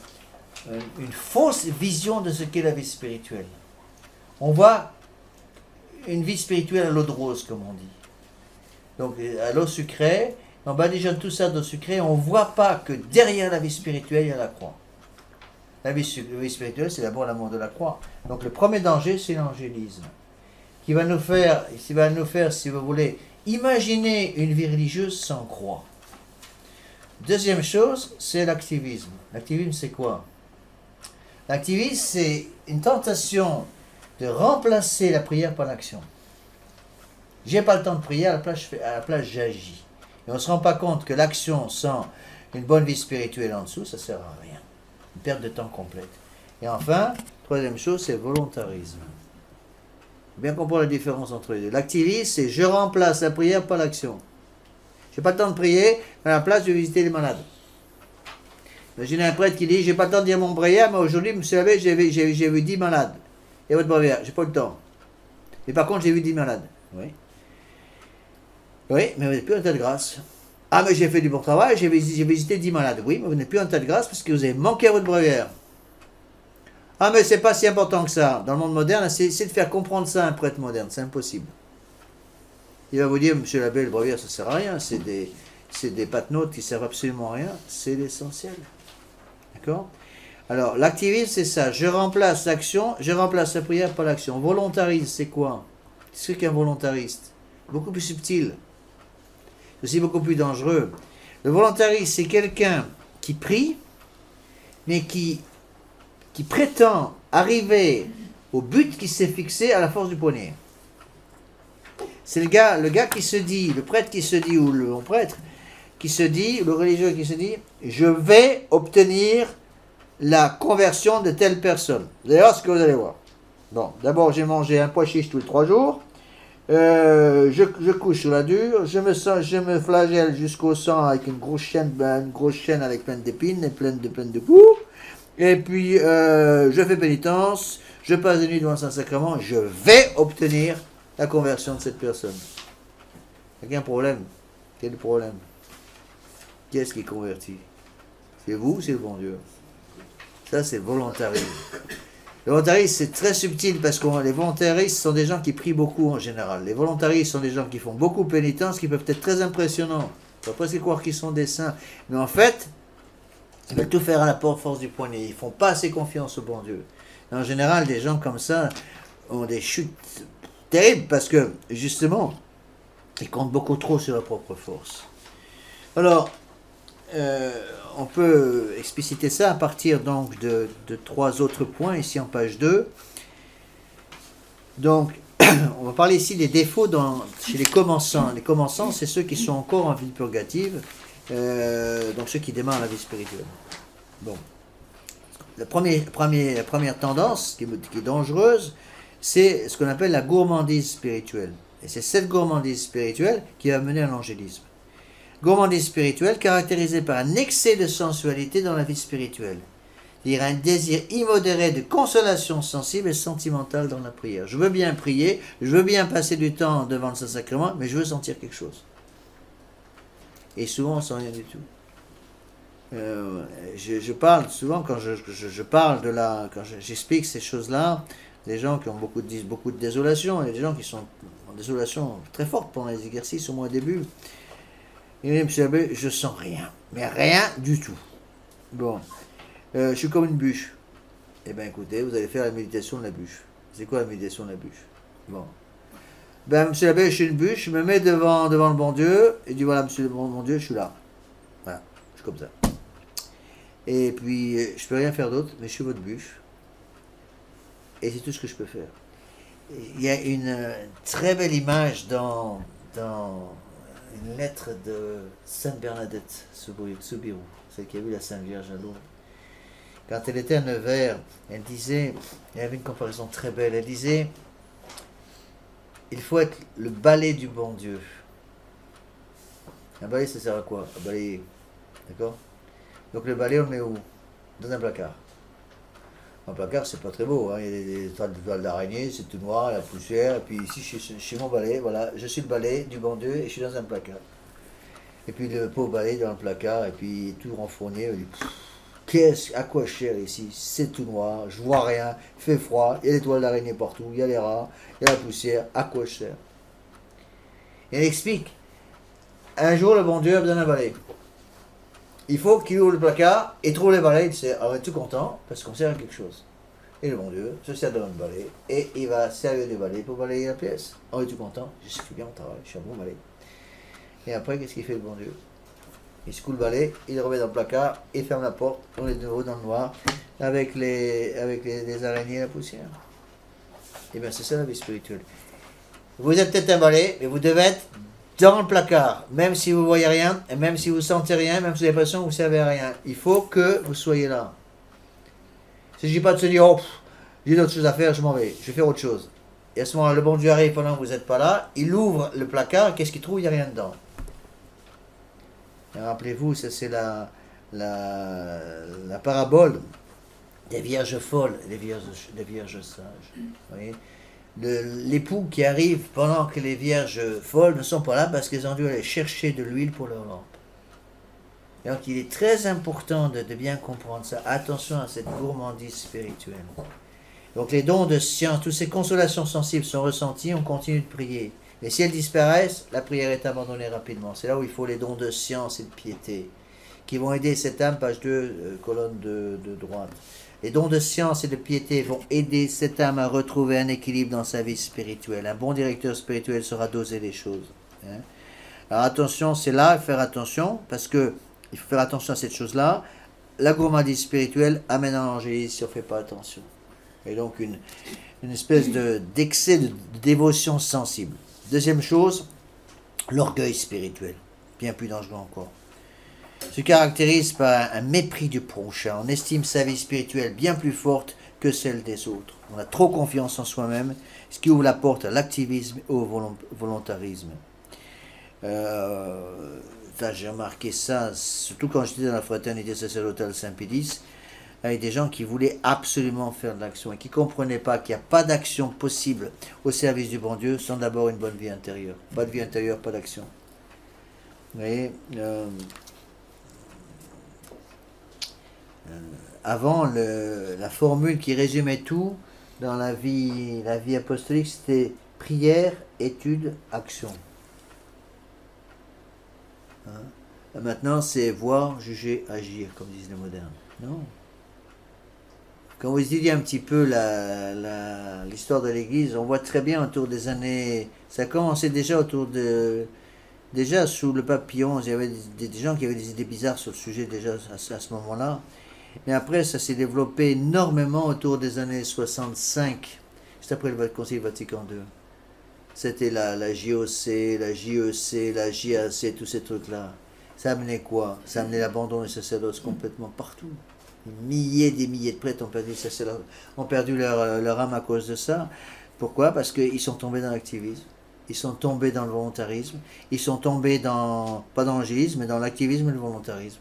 fausse vision de ce qu'est la vie spirituelle. On voit une vie spirituelle à l'eau de rose, comme on dit. Donc, à l'eau sucrée, on badigeonne tout ça d'eau sucrée, on ne voit pas que derrière la vie spirituelle, il y a la croix. La vie spirituelle, c'est d'abord l'amour de la croix. Donc, le premier danger, c'est l'angélisme, qui va nous faire, si vous voulez, imaginer une vie religieuse sans croix. Deuxième chose, c'est l'activisme. L'activisme, c'est quoi? L'activisme, c'est une tentation de remplacer la prière par l'action. J'ai pas le temps de prier, à la place j'agis. Et on ne se rend pas compte que l'action sans une bonne vie spirituelle en dessous, ça ne sert à rien. Une perte de temps complète. Et enfin, troisième chose, c'est le volontarisme. Il faut bien comprendre la différence entre les deux. L'activisme, c'est je remplace la prière par l'action. J'ai pas le temps de prier, à la place je vais visiter les malades. Imaginez un prêtre qui dit, j'ai pas le temps de dire mon prière, mais aujourd'hui, monsieur l'abbé, j'ai vu 10 malades. Et votre prière, j'ai pas le temps. Mais par contre, j'ai vu 10 malades. Oui. Oui, mais vous n'êtes plus en état de grâce. Ah, mais j'ai fait du bon travail, j'ai visité 10 malades. Oui, mais vous n'êtes plus en état de grâce parce que vous avez manqué à votre prière. Ah, mais c'est pas si important que ça. Dans le monde moderne, c'est de faire comprendre ça à un prêtre moderne. C'est impossible. Il va vous dire, monsieur l'abbé, le breviaire, ça ne sert à rien. C'est des patenôtes qui ne servent absolument à rien. C'est l'essentiel. D'accord? Alors, l'activisme, c'est ça. Je remplace l'action, je remplace la prière par l'action. Volontarisme, c'est quoi? C'est ce qu'un volontariste. Beaucoup plus subtil. C'est aussi beaucoup plus dangereux. Le volontarisme, c'est quelqu'un qui prie, mais qui prétend arriver au but qui s'est fixé à la force du poignet. C'est le gars qui se dit, le prêtre qui se dit, ou le prêtre qui se dit, le religieux qui se dit, je vais obtenir la conversion de telle personne. D'ailleurs, ce que vous allez voir. Bon, d'abord, j'ai mangé un pois chiche tous les 3 jours. Je couche sur la dure. Je me flagelle jusqu'au sang avec une grosse chaîne avec plein d'épines et plein de coups. Et puis, je fais pénitence. Je passe des nuits devant le Saint-Sacrement. Je vais obtenir la conversion de cette personne. Il y a un problème. Quel problème? Qui est-ce qui est converti? C'est vous ou c'est le bon Dieu? Ça, c'est volontarisme. Le volontarisme, c'est très subtil parce que les volontaristes sont des gens qui prient beaucoup en général. Les volontaristes sont des gens qui font beaucoup de pénitence, qui peuvent être très impressionnants. On peut presque croire qu'ils sont des saints. Mais en fait, ils veulent tout faire à la force du poignet. Ils ne font pas assez confiance au bon Dieu. Et en général, des gens comme ça ont des chutes terribles parce que, justement, ils comptent beaucoup trop sur leur propre force. Alors, on peut expliciter ça à partir donc de 3 autres points, ici en page 2. Donc, on va parler ici des défauts chez les commençants. Les commençants, c'est ceux qui sont encore en vie purgative, donc ceux qui démarrent la vie spirituelle. Bon. La première tendance, qui est dangereuse, c'est ce qu'on appelle la gourmandise spirituelle. Et c'est cette gourmandise spirituelle qui va mener à l'angélisme. Gourmandise spirituelle caractérisée par un excès de sensualité dans la vie spirituelle. C'est-à-dire un désir immodéré de consolation sensible et sentimentale dans la prière. Je veux bien prier, je veux bien passer du temps devant le Saint-Sacrement, mais je veux sentir quelque chose. Et souvent, on ne sent rien du tout. Je parle souvent, quand je parle quand j'explique ces choses-là, des gens qui ont disent beaucoup de désolation, et des gens qui sont en désolation très forte pendant les exercices, au moins au début. Il me dit, monsieur l'abbé, je sens rien, mais rien du tout. Bon, je suis comme une bûche. Eh bien, écoutez, vous allez faire la méditation de la bûche. C'est quoi la méditation de la bûche? Bon. Ben, monsieur l'abbé, je suis une bûche, je me mets devant le bon Dieu, et dit, voilà, monsieur le bon Dieu, je suis là. Voilà, je suis comme ça. Et puis, je peux rien faire d'autre, mais je suis votre bûche. Et c'est tout ce que je peux faire. Il y a une très belle image dans une lettre de Sainte Bernadette Soubirous, celle qui a vu la Sainte Vierge à Lourdes. Quand elle était à Nevers, elle disait, elle avait une comparaison très belle, elle disait, il faut être le balai du bon Dieu. Un balai, ça sert à quoi? À balayer. D'accord? Donc le balai, on le met où? Dans un placard. Un placard, c'est pas très beau, hein. Il y a des toiles d'araignée, c'est tout noir, la poussière, et puis ici, chez mon balai, voilà, je suis le balai du bon Dieu, et je suis dans un placard. Et puis le pauvre balai dans le placard, et puis tout renfourné, il dit, à quoi je sers ici? C'est tout noir, je vois rien, il fait froid, il y a des toiles d'araignée partout, il y a les rats, il y a la poussière, à quoi je sers? Et elle explique, un jour, le bon Dieu a besoin d'un balai. Il faut qu'il ouvre le placard et trouve les balais. Il dit, on est tout content parce qu'on sert à quelque chose. Et le bon Dieu se sert d'un balai et il va servir des balais pour balayer la pièce. On est tout content. Je suis bien au travail, je suis un bon balai. Et après, qu'est-ce qu'il fait le bon Dieu? Il secoue le balai, il le remet dans le placard, il ferme la porte, on est de nouveau dans le noir avec les araignées et la poussière. Et bien c'est ça la vie spirituelle. Vous êtes peut-être un balai, mais vous devez être dans le placard, même si vous ne voyez rien, et même si vous ne sentez rien, même si vous avez l'impression que vous ne savez rien. Il faut que vous soyez là. Il ne s'agit pas de se dire, oh, j'ai d'autres choses à faire, je m'en vais, je vais faire autre chose. Et à ce moment-là, le bon Dieu arrive pendant que vous n'êtes pas là, il ouvre le placard, qu'est-ce qu'il trouve? Il n'y a rien dedans. Rappelez-vous, ça c'est la parabole des vierges folles et des vierges sages. Vous voyez? L'époux qui arrive pendant que les vierges folles ne sont pas là parce qu'elles ont dû aller chercher de l'huile pour leur lampe. Et donc il est très important de bien comprendre ça. Attention à cette gourmandise spirituelle. Donc les dons de science, toutes ces consolations sensibles sont ressenties, on continue de prier. Mais si elles disparaissent, la prière est abandonnée rapidement. C'est là où il faut les dons de science et de piété qui vont aider cette âme, page 2, colonne de droite. Les dons de science et de piété vont aider cette âme à retrouver un équilibre dans sa vie spirituelle. Un bon directeur spirituel saura doser les choses. Hein. Alors attention, c'est là, faire attention, parce que il faut faire attention à cette chose-là. La gourmandise spirituelle amène à l'angélisme si on ne fait pas attention. Et donc une espèce d'excès de dévotion sensible. Deuxième chose, l'orgueil spirituel, bien plus dangereux encore. Se caractérise par un mépris du prochain. On estime sa vie spirituelle bien plus forte que celle des autres. On a trop confiance en soi-même, ce qui ouvre la porte à l'activisme et au volontarisme. J'ai remarqué ça, surtout quand j'étais dans la fraternité sacerdotale Saint-Pédis, avec des gens qui voulaient absolument faire de l'action et qui ne comprenaient pas qu'il n'y a pas d'action possible au service du bon Dieu sans d'abord une bonne vie intérieure. Pas de vie intérieure, pas d'action. Vous voyez, avant, la formule qui résumait tout dans la vie apostolique, c'était prière, étude, action. Hein? Maintenant, c'est voir, juger, agir, comme disent les modernes. Non. Quand vous étudiez un petit peu l'histoire de l'Église, on voit très bien autour des années... Ça commençait déjà autour de... Déjà, sous le pape Pion, il y avait des gens qui avaient des idées bizarres sur le sujet déjà à ce moment-là. Mais après, ça s'est développé énormément autour des années 65, juste après le Concile Vatican II. C'était la JOC, la JEC, la JAC, tous ces trucs-là. Ça amenait quoi? Ça amenait l'abandon des sacerdoces complètement partout. Des milliers de prêtres ont perdu leur âme à cause de ça. Pourquoi? Parce qu'ils sont tombés dans l'activisme. Ils sont tombés dans le volontarisme. Ils sont tombés dans, pas dans l'angélisme, mais dans l'activisme et le volontarisme.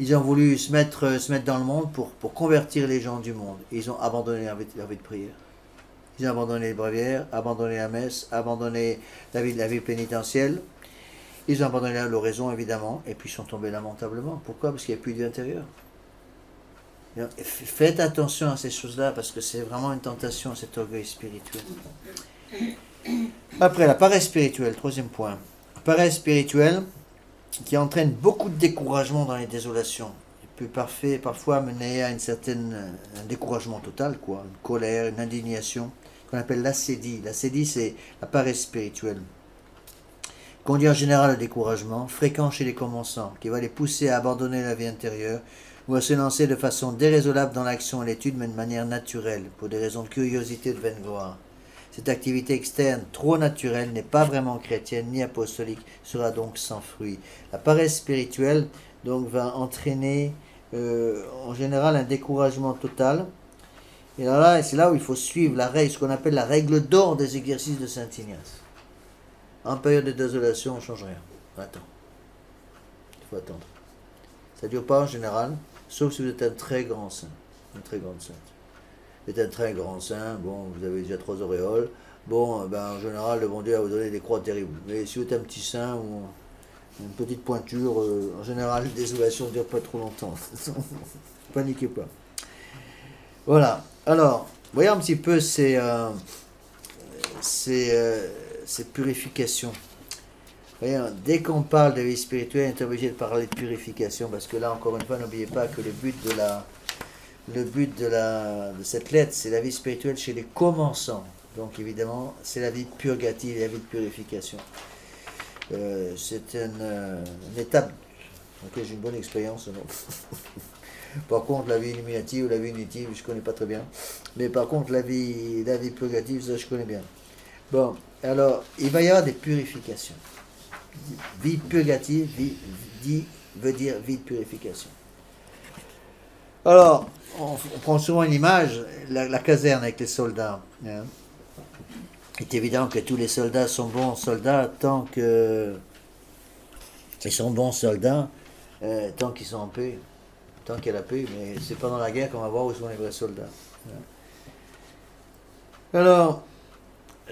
Ils ont voulu se mettre dans le monde pour convertir les gens du monde. Et ils ont abandonné leur vie de prière. Ils ont abandonné les bréviaires, abandonné la messe, abandonné la vie pénitentielle. Ils ont abandonné l'oraison, évidemment, et puis ils sont tombés lamentablement. Pourquoi? Parce qu'il n'y a plus de vie intérieure. Faites attention à ces choses-là, parce que c'est vraiment une tentation, cet orgueil spirituel. Après, la paresse spirituelle, troisième point. La paresse spirituelle qui entraîne beaucoup de découragement dans les désolations. Il peut parfois mener à un découragement total, quoi, une colère, une indignation, qu'on appelle l'acédie. L'acédie, c'est la paresse spirituelle. Conduit en général au découragement, fréquent chez les commençants, qui va les pousser à abandonner la vie intérieure ou à se lancer de façon déraisonnable dans l'action et l'étude, mais de manière naturelle, pour des raisons de curiosité et de vaine gloire. Cette activité externe, trop naturelle, n'est pas vraiment chrétienne ni apostolique, sera donc sans fruit. La paresse spirituelle donc, va entraîner en général un découragement total. Et là, c'est là où il faut suivre la règle, ce qu'on appelle la règle d'or des exercices de Saint Ignace. En période de désolation, on ne change rien. Attends. Il faut attendre. Ça ne dure pas en général, sauf si vous êtes un très grand saint, une très grande sainte. Vous êtes un très grand saint, bon, vous avez déjà 3 auréoles, bon, en général, le bon Dieu va vous donner des croix terribles. Mais si vous êtes un petit saint ou une petite pointure, en général, la désolation ne dure pas trop longtemps. Paniquez pas. Voilà. Alors, voyons un petit peu ces purifications. Voyez, dès qu'on parle de vie spirituelle, on est obligé de parler de purification, parce que là, encore une fois, n'oubliez pas que le but de cette lettre, c'est la vie spirituelle chez les commençants. Donc, évidemment, c'est la vie purgative et la vie de purification. C'est une étape dans laquelle j'ai une bonne expérience. Par contre, la vie illuminative ou la vie unitive, je ne connais pas très bien. Mais par contre, la vie purgative, ça, je connais bien. Bon, alors, il va y avoir des purifications. Vie purgative, veut dire vie de purification. Alors, on prend souvent une image, la caserne avec les soldats. Hein. Il est évident que tous les soldats sont bons soldats tant qu'ils sont bons soldats, tant qu'ils sont en paix, tant qu'il y a la paix, mais c'est pendant la guerre qu'on va voir où sont les vrais soldats. Alors,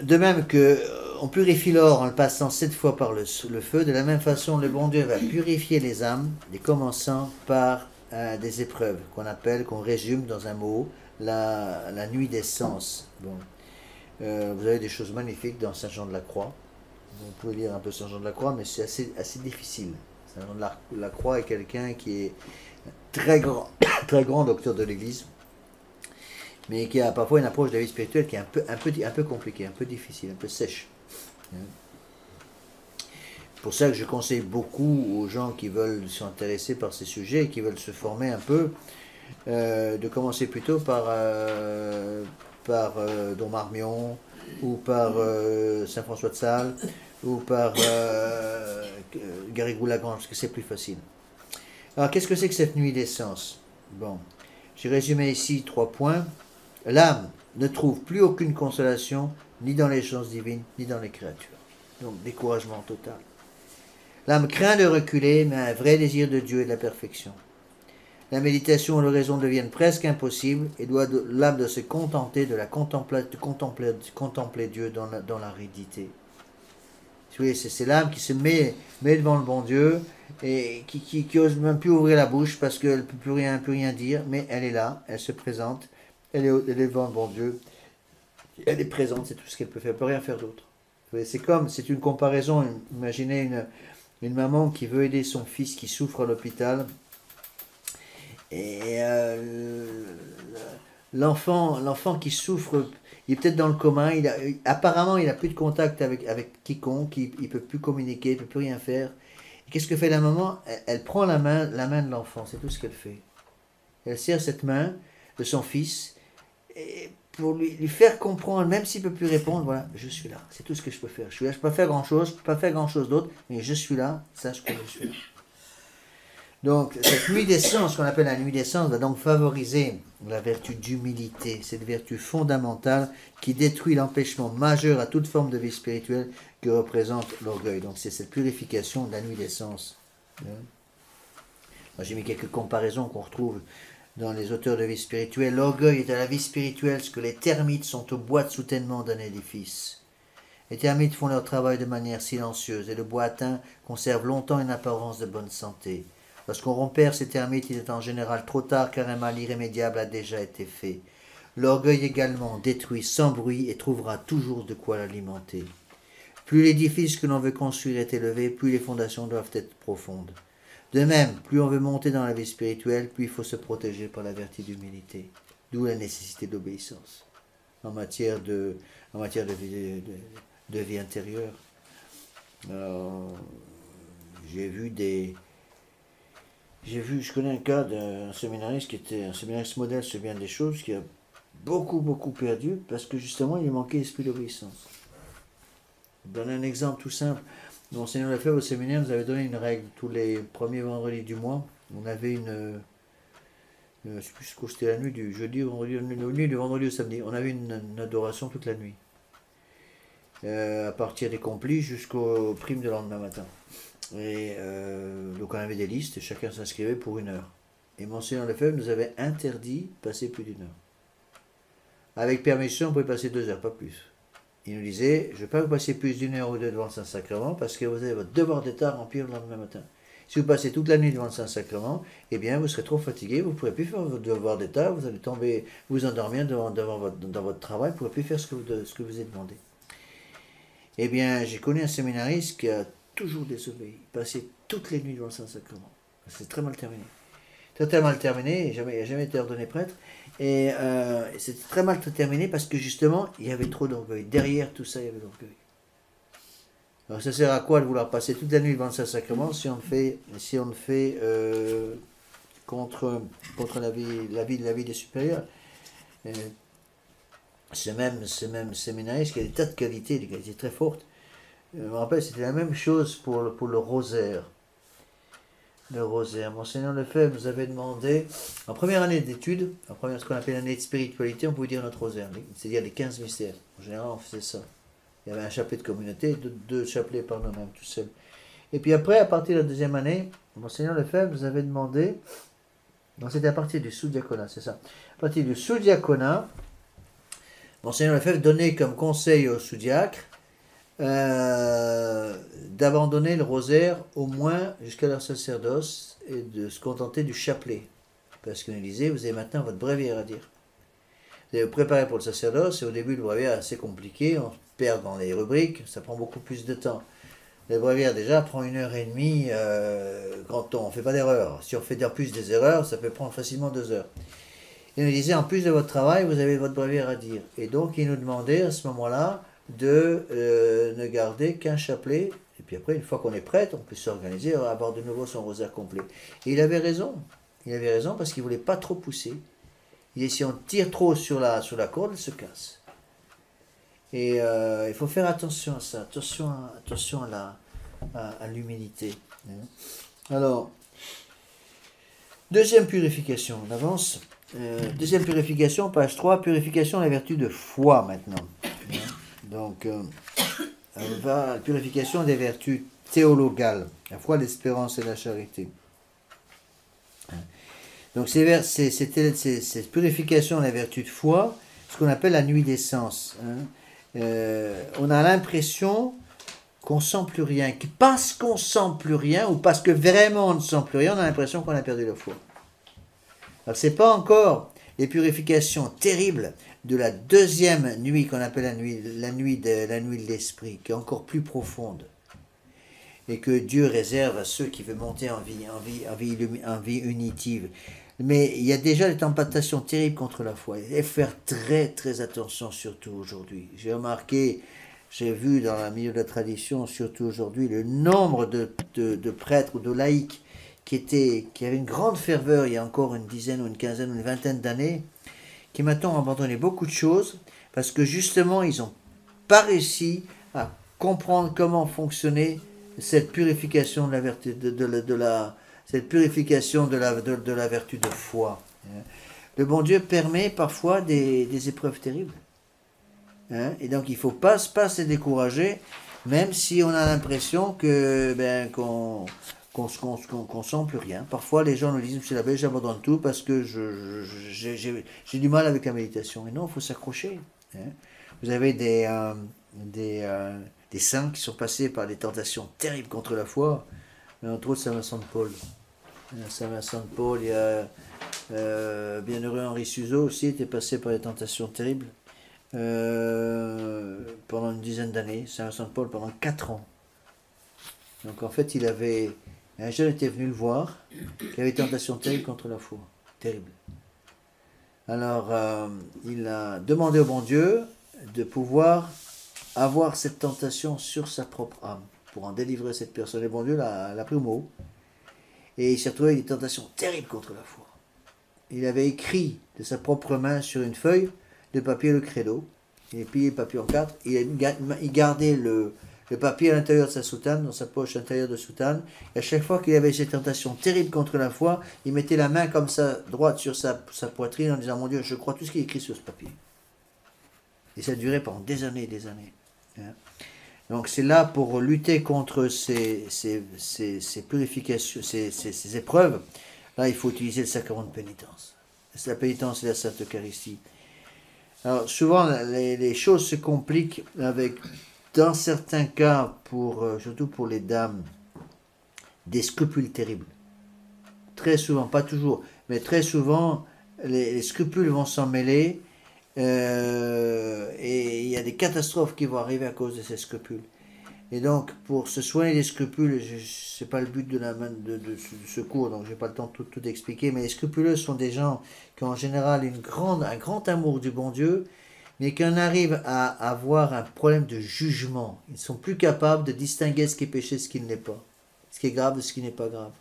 de même qu'on purifie l'or en le passant 7 fois par le feu, de la même façon, le bon Dieu va purifier les âmes, les commençant par des épreuves qu'on résume dans un mot, la nuit des sens. Bon. Vous avez des choses magnifiques dans Saint Jean de la Croix. Vous pouvez lire un peu Saint Jean de la Croix, mais c'est assez difficile. Alors, la Croix est quelqu'un qui est très grand, très grand docteur de l'Église, mais qui a parfois une approche de la vie spirituelle qui est un peu compliquée, un peu difficile, un peu sèche. C'est pour ça que je conseille beaucoup aux gens qui veulent s'intéresser par ces sujets et qui veulent se former un peu, de commencer plutôt par Don Marmion, ou par Saint François de Sales, ou par Garrigou-Lagrange, parce que c'est plus facile. Alors, qu'est-ce que c'est que cette nuit d'essence? Bon, j'ai résumé ici 3 points. L'âme ne trouve plus aucune consolation, ni dans les choses divines, ni dans les créatures. Donc, découragement total. L'âme craint de reculer, mais a un vrai désir de Dieu et de la perfection. La méditation et l'oraison deviennent presque impossibles, et l'âme doit se contenter de contempler Dieu dans l'aridité. Oui, c'est l'âme qui se met devant le bon Dieu et qui n'ose même plus ouvrir la bouche parce qu'elle ne peut plus rien dire, mais elle est là, elle se présente, elle est devant le bon Dieu, elle est présente, c'est tout ce qu'elle peut faire, elle ne peut rien faire d'autre. C'est une comparaison, imaginez une maman qui veut aider son fils qui souffre à l'hôpital, et l'enfant qui souffre, il est peut-être dans le coma, apparemment il n'a plus de contact avec quiconque, il ne peut plus communiquer, il ne peut plus rien faire. Et qu'est-ce que fait la maman? Elle prend la main de l'enfant, c'est tout ce qu'elle fait. Elle serre cette main de son fils et pour lui faire comprendre, même s'il ne peut plus répondre, voilà, je suis là, c'est tout ce que je peux faire. Je suis là, je ne peux pas faire grand-chose, d'autre, mais je suis là, sache que je suis là. Donc, cette nuit d'essence, qu'on appelle la nuit d'essence, va donc favoriser la vertu d'humilité, cette vertu fondamentale qui détruit l'empêchement majeur à toute forme de vie spirituelle que représente l'orgueil. Donc, c'est cette purification de la nuit d'essence. Moi, j'ai mis quelques comparaisons qu'on retrouve dans les auteurs de vie spirituelle. L'orgueil est à la vie spirituelle ce que les termites sont au bois de soutènement d'un édifice. Les termites font leur travail de manière silencieuse et le bois atteint conserve longtemps une apparence de bonne santé. Lorsqu'on repère ces termites, il est en général trop tard car un mal irrémédiable a déjà été fait. L'orgueil également détruit sans bruit et trouvera toujours de quoi l'alimenter. Plus l'édifice que l'on veut construire est élevé, plus les fondations doivent être profondes. De même, plus on veut monter dans la vie spirituelle, plus il faut se protéger par la vertu d'humilité. D'où la nécessité d'obéissance en matière de vie intérieure. Alors, je connais un cas d'un séminariste qui était un séminariste modèle sur bien des choses, qui a beaucoup perdu parce que justement il lui manquait l'esprit d'obéissance. Je vais donner un exemple tout simple. Monseigneur Lefebvre au séminaire nous avait donné une règle. Tous les premiers vendredis du mois, on avait je ne sais plus ce que c'était, la nuit du jeudi au vendredi, du vendredi au samedi. On avait une adoration toute la nuit. À partir des complis jusqu'aux primes de lendemain matin. Et donc on avait des listes, chacun s'inscrivait pour 1 heure. Et Monseigneur Lefebvre nous avait interdit de passer plus d'1 heure. Avec permission, on pouvait passer 2 heures, pas plus. Il nous disait, je ne vais pas vous passer plus d'1 heure ou 2 devant le Saint-Sacrement, parce que vous avez votre devoir d'État à remplir le lendemain matin. Si vous passez toute la nuit devant le Saint-Sacrement, eh bien vous serez trop fatigué, vous ne pourrez plus faire votre devoir d'État, vous allez tomber, vous endormir dans votre travail, vous ne pourrez plus faire ce que vous êtes demandé. Eh bien, j'ai connu un séminariste qui a toujours désobéi. Il passait toutes les nuits devant le Saint-Sacrement. C'est très mal terminé. Très mal terminé, il n'a jamais été ordonné prêtre. Et c'était très mal terminé parce que justement, il y avait trop d'orgueil. Derrière tout ça, il y avait l'orgueil. Alors ça sert à quoi de vouloir passer toute la nuit devant le Saint-Sacrement si on le fait contre la vie des supérieurs. Ce même séminariste qui a des tas de qualités, des qualités très fortes. Je me rappelle, c'était la même chose pour le rosaire. Le rosaire. Monseigneur Lefebvre nous avait demandé, en première année d'études, ce qu'on appelle l'année de spiritualité, on pouvait dire notre rosaire, c'est-à-dire les 15 mystères. En général, on faisait ça. Il y avait un chapelet de communauté, 2 chapelets par nous-mêmes, tout seul. Et puis après, à partir de la 2e année, Monseigneur Lefebvre nous avait demandé, non, c'était à partir du sous-diaconat, c'est ça. À partir du sous-diaconat, Monseigneur Lefebvre donnait comme conseil aux sous-diacres d'abandonner le rosaire au moins jusqu'à leur sacerdoce et de se contenter du chapelet. Parce qu'il nous disait, vous avez maintenant votre bréviaire à dire. Vous allez vous préparer pour le sacerdoce et au début le bréviaire est assez compliqué, on se perd dans les rubriques, ça prend beaucoup plus de temps. Le breviaire, déjà, prend 1h30 quand on ne fait pas d'erreur. Si on fait en plus des erreurs, ça peut prendre facilement 2 heures. Il nous disait, en plus de votre travail, vous avez votre breviaire à dire. Et donc, il nous demandait à ce moment-là de ne garder qu'un chapelet. Et puis après, une fois qu'on est prête, on peut s'organiser, avoir de nouveau son rosaire complet. Et il avait raison. Il avait raison parce qu'il ne voulait pas trop pousser. Il dit, si on tire trop sur la corde, elle se casse. Et il faut faire attention à ça, attention à l'humilité. Alors, deuxième purification, on avance. Deuxième purification, page 3, purification de la vertu de foi maintenant. Donc, on va à la purification des vertus théologales, la foi, l'espérance et la charité. Donc, cette purification de la vertu de foi, ce qu'on appelle la nuit des sens. On a l'impression qu'on ne sent plus rien, que parce qu'on ne sent plus rien, ou parce que vraiment on ne sent plus rien, on a l'impression qu'on a perdu la foi. Alors, ce n'est pas encore les purifications terribles de la deuxième nuit qu'on appelle la nuit de l'esprit, qui est encore plus profonde, et que Dieu réserve à ceux qui veulent monter en vie unitive. Mais il y a déjà des tentations terribles contre la foi. Il faut faire très très attention, surtout aujourd'hui. J'ai remarqué, j'ai vu dans le milieu de la tradition, surtout aujourd'hui, le nombre de prêtres ou de laïcs qui avaient une grande ferveur il y a encore une dizaine ou une quinzaine ou une vingtaine d'années, qui maintenant ont abandonné beaucoup de choses, parce que justement, ils n'ont pas réussi à comprendre comment fonctionnait cette purification de la vertu, cette purification de la vertu de foi. Le bon Dieu permet parfois des épreuves terribles. Et donc il ne faut pas se décourager, même si on a l'impression qu'on ne sent plus rien. Parfois les gens nous disent, Monsieur l'abbé, j'abandonne tout parce que j'ai du mal avec la méditation. Mais non, il faut s'accrocher. Vous avez des saints qui sont passés par des tentations terribles contre la foi, entre autres Saint Vincent de Paul. Saint Vincent de Paul, il y a bienheureux Henri Suzeau aussi, était passé par des tentations terribles pendant une dizaine d'années. Saint Vincent de Paul pendant 4 ans. Donc en fait, un jeune était venu le voir, qui avait des tentations terribles contre la foi. Terrible. Alors, il a demandé au bon Dieu de pouvoir avoir cette tentation sur sa propre âme, pour en délivrer cette personne. Et bon Dieu l'a pris au mot. Et il s'est retrouvé avec des tentations terribles contre la foi. Il avait écrit de sa propre main sur une feuille de papier le credo. Il a plié le papier en 4. Il gardait le papier à l'intérieur de sa soutane, dans sa poche intérieure de soutane. Et à chaque fois qu'il avait ces tentations terribles contre la foi, il mettait la main comme ça, droite sur sa poitrine, en disant, mon Dieu, je crois tout ce qui est écrit sur ce papier. Et ça durait pendant des années et des années. Donc c'est là pour lutter contre ces purifications, ces épreuves. Là, il faut utiliser le sacrement de pénitence. La pénitence et la Sainte Eucharistie. Alors souvent, les choses se compliquent avec, dans certains cas, surtout pour les dames, des scrupules terribles. Très souvent, pas toujours, mais très souvent, les scrupules vont s'en mêler. Et il y a des catastrophes qui vont arriver à cause de ces scrupules. Et donc, pour se soigner des scrupules, ce n'est pas le but de ce cours, donc je n'ai pas le temps de tout expliquer, mais les scrupuleux sont des gens qui ont en général un grand amour du bon Dieu, mais qui en arrivent à avoir un problème de jugement. Ils ne sont plus capables de distinguer ce qui est péché, ce qui ne l'est pas, ce qui est grave de ce qui n'est pas grave.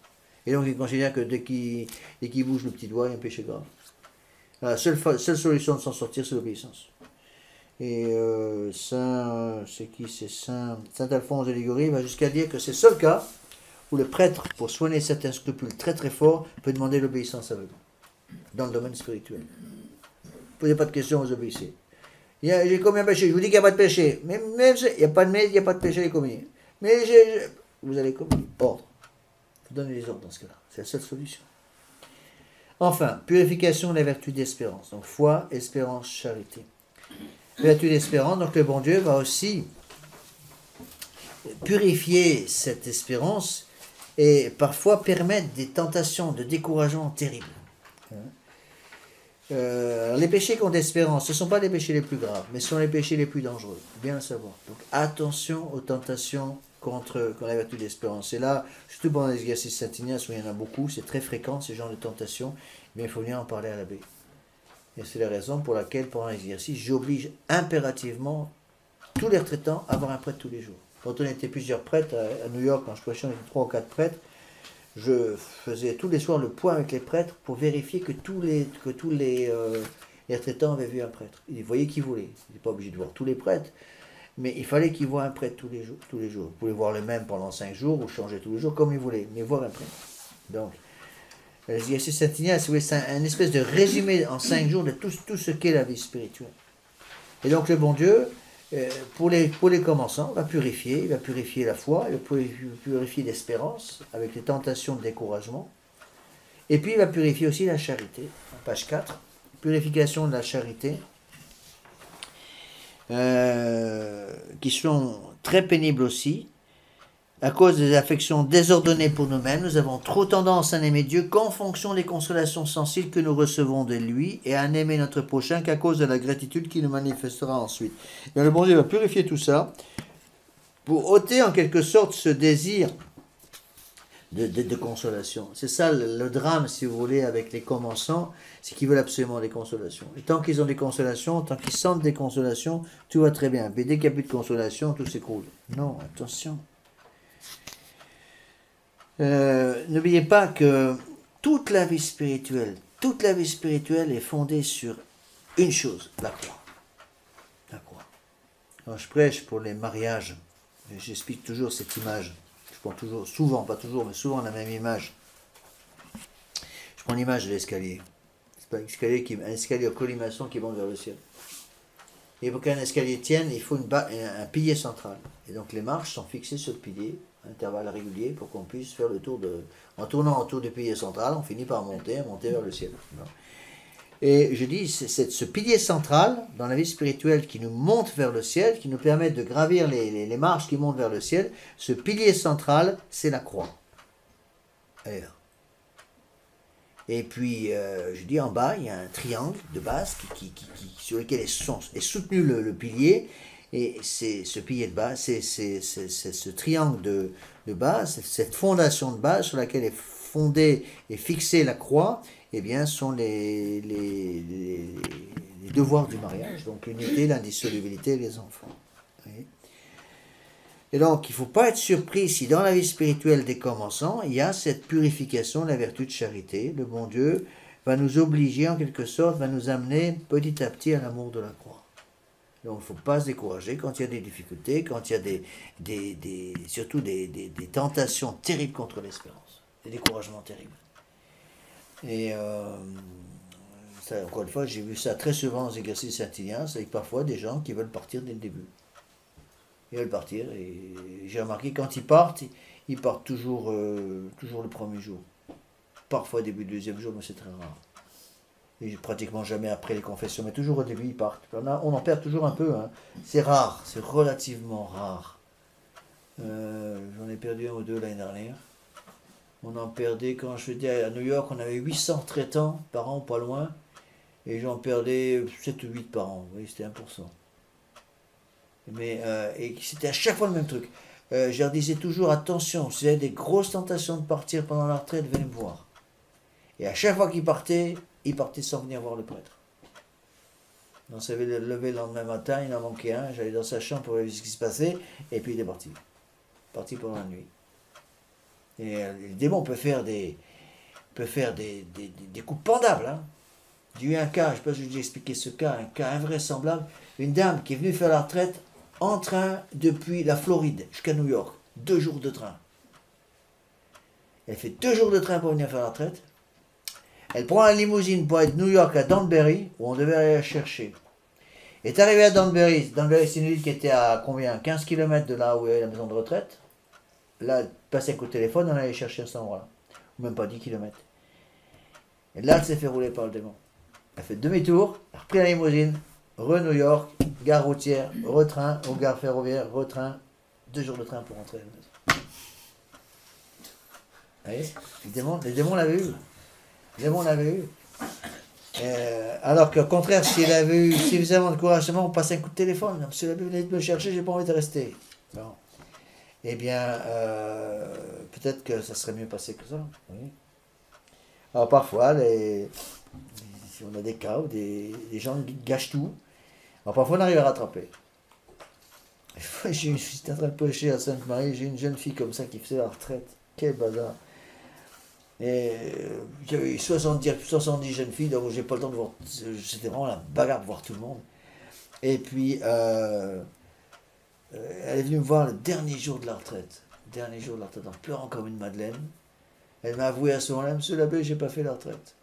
Et donc, ils considèrent que dès qu'ils bougent le petit doigt, il y a un péché grave. La seule solution de s'en sortir, c'est l'obéissance. Et Saint Alphonse de Liguori va jusqu'à dire que c'est le seul cas où le prêtre, pour soigner certains scrupules très très forts, peut demander l'obéissance aveugle, dans le domaine spirituel. Ne posez pas de questions, vous obéissez. J'ai commis un péché, je vous dis qu'il n'y a pas de péché. Même il n'y a pas de péché, j'ai commis. Mais vous allez commettre ordre. Vous donnez les ordres dans ce cas-là. C'est la seule solution. Enfin, purification de la vertu d'espérance. Donc, foi, espérance, charité. Vertu d'espérance, donc le bon Dieu va aussi purifier cette espérance et parfois permettre des tentations de découragement terribles. Les péchés contre l'espérance, ce ne sont pas les péchés les plus graves, mais ce sont les péchés les plus dangereux. Bien le savoir. Donc, attention aux tentations contre la vertu d'espérance. Et là, surtout pendant l'exercice Saint-Ignace, où il y en a beaucoup, c'est très fréquent, ces genres de tentations, mais il faut venir en parler à l'abbé. Et c'est la raison pour laquelle, pendant l'exercice, j'oblige impérativement tous les retraitants à avoir un prêtre tous les jours. Quand on était plusieurs prêtres à New York, quand je prêchais, on était 3 ou 4 prêtres, je faisais tous les soirs le point avec les prêtres pour vérifier que tous les retraitants avaient vu un prêtre. Ils voyaient qui voulaient. Ils n'étaient pas obligés de voir tous les prêtres, mais il fallait qu'ils voient un prêtre tous les jours. Vous pouvez voir le même pendant 5 jours ou changer tous les jours comme ils voulaient, mais voir un prêtre. Donc, l'exercice Saint-Ignace, c'est un espèce de résumé en 5 jours de tout ce qu'est la vie spirituelle. Et donc le bon Dieu, pour les commençants, va purifier. Il va purifier la foi, il va purifier l'espérance avec les tentations de découragement. Et puis il va purifier aussi la charité. Page 4, purification de la charité, qui sont très pénibles aussi. À cause des affections désordonnées pour nous-mêmes, nous avons trop tendance à n'aimer Dieu qu'en fonction des consolations sensibles que nous recevons de lui et à n'aimer notre prochain qu'à cause de la gratitude qu'il nous manifestera ensuite. Et le bon Dieu va purifier tout ça pour ôter en quelque sorte ce désir de consolation. C'est ça le drame, si vous voulez, avec les commençants, c'est qu'ils veulent absolument des consolations. Et tant qu'ils ont des consolations, tant qu'ils sentent des consolations, tout va très bien. Mais dès qu'il n'y a plus de consolation, tout s'écroule. Non, attention. N'oubliez pas que toute la vie spirituelle est fondée sur une chose, la croix. La croix. Quand je prêche pour les mariages, j'explique toujours cette image. Je prends toujours, souvent, pas toujours, mais souvent la même image. Je prends l'image de l'escalier. C'est pas un escalier en colimaçon qui monte vers le ciel. Et pour qu'un escalier tienne, il faut un pilier central. Et donc les marches sont fixées sur le pilier, à intervalles réguliers, pour qu'on puisse faire le tour de... En tournant autour du pilier central, on finit par monter vers le ciel. Et je dis, c'est ce pilier central, dans la vie spirituelle, qui nous monte vers le ciel, qui nous permet de gravir les marches qui montent vers le ciel. Ce pilier central, c'est la croix. Alors. Et puis, je dis, en bas, il y a un triangle de base sur lequel est soutenu le pilier. Et c'est ce pilier de base, c'est ce triangle de base, cette fondation de base sur laquelle est fondée et fixée la croix, eh bien, sont les devoirs du mariage, donc l'unité, l'indissolubilité des enfants. Oui. Et donc, il ne faut pas être surpris si dans la vie spirituelle des commençants, il y a cette purification de la vertu de charité. Le bon Dieu va nous obliger, en quelque sorte, va nous amener petit à petit à l'amour de la croix. Donc, il ne faut pas se décourager quand il y a des difficultés, quand il y a surtout des tentations terribles contre l'espérance, des découragements terribles. Et ça, encore une fois, j'ai vu ça très souvent aux exercices Saint-Ignace, avec parfois des gens qui veulent partir dès le début. Ils veulent partir, et j'ai remarqué, quand ils partent toujours le premier jour. Parfois début du deuxième jour, mais c'est très rare. Et pratiquement jamais après les confessions, mais toujours au début, ils partent. On en perd toujours un peu, hein. C'est rare, c'est relativement rare. J'en ai perdu un ou deux l'année dernière. On en perdait, quand je faisais à New York, on avait 800 traitants par an, pas loin, et j'en perdais 7 ou 8 par an, oui, c'était 1%. Mais, et c'était à chaque fois le même truc. Je leur disais toujours, attention, si vous avez des grosses tentations de partir pendant la retraite, venez me voir. Et à chaque fois qu'ils partaient sans venir voir le prêtre. On s'avait levé le lendemain matin, il en manquait un, j'allais dans sa chambre pour voir ce qui se passait, et puis il est parti. Parti pendant la nuit. Et le démon peut faire des coups pendables. Hein. J'ai eu un cas, je ne sais pas si je vous ai expliqué ce cas, un cas invraisemblable. Une dame qui est venue faire la retraite en train depuis la Floride jusqu'à New York. 2 jours de train. Elle fait 2 jours de train pour venir faire la retraite. Elle prend la limousine pour aller de New York à Danbury, où on devait aller la chercher. Elle est arrivée à Danbury. Danbury, c'est une ville qui était à combien 15 km de là où est la maison de retraite. Là, elle passait un coup de téléphone, on allait chercher à cet endroit-là. Ou même pas 10 km. Et là, elle s'est fait rouler par le démon. Elle a fait demi-tour, elle a repris la limousine, re-New York, gare routière, retrain, au gare ferroviaire, retrain, 2 jours de train pour rentrer à la maison. Vous voyez, les démons l'avaient eu. Les démons l'avaient eu. Alors qu'au contraire, si elle avait eu suffisamment de courage, on passait un coup de téléphone. Si elle avait venu me chercher, j'ai pas envie de rester. Bon. eh bien, peut-être que ça serait mieux passé que ça. Oui. Alors parfois, on a des cas où des gens gâchent tout. Alors parfois, on arrive à rattraper. J'étais en train de prêcher à Sainte-Marie, j'ai une jeune fille comme ça qui faisait la retraite. Quel bazar. Et j'avais 70 jeunes filles, donc j'ai pas le temps de voir. C'était vraiment la bagarre de voir tout le monde. Et puis, elle est venue me voir le dernier jour de la retraite. Dernier jour de la retraite, en pleurant comme une madeleine. Elle m'a avoué à ce moment-là, Monsieur l'abbé, j'ai pas fait la retraite.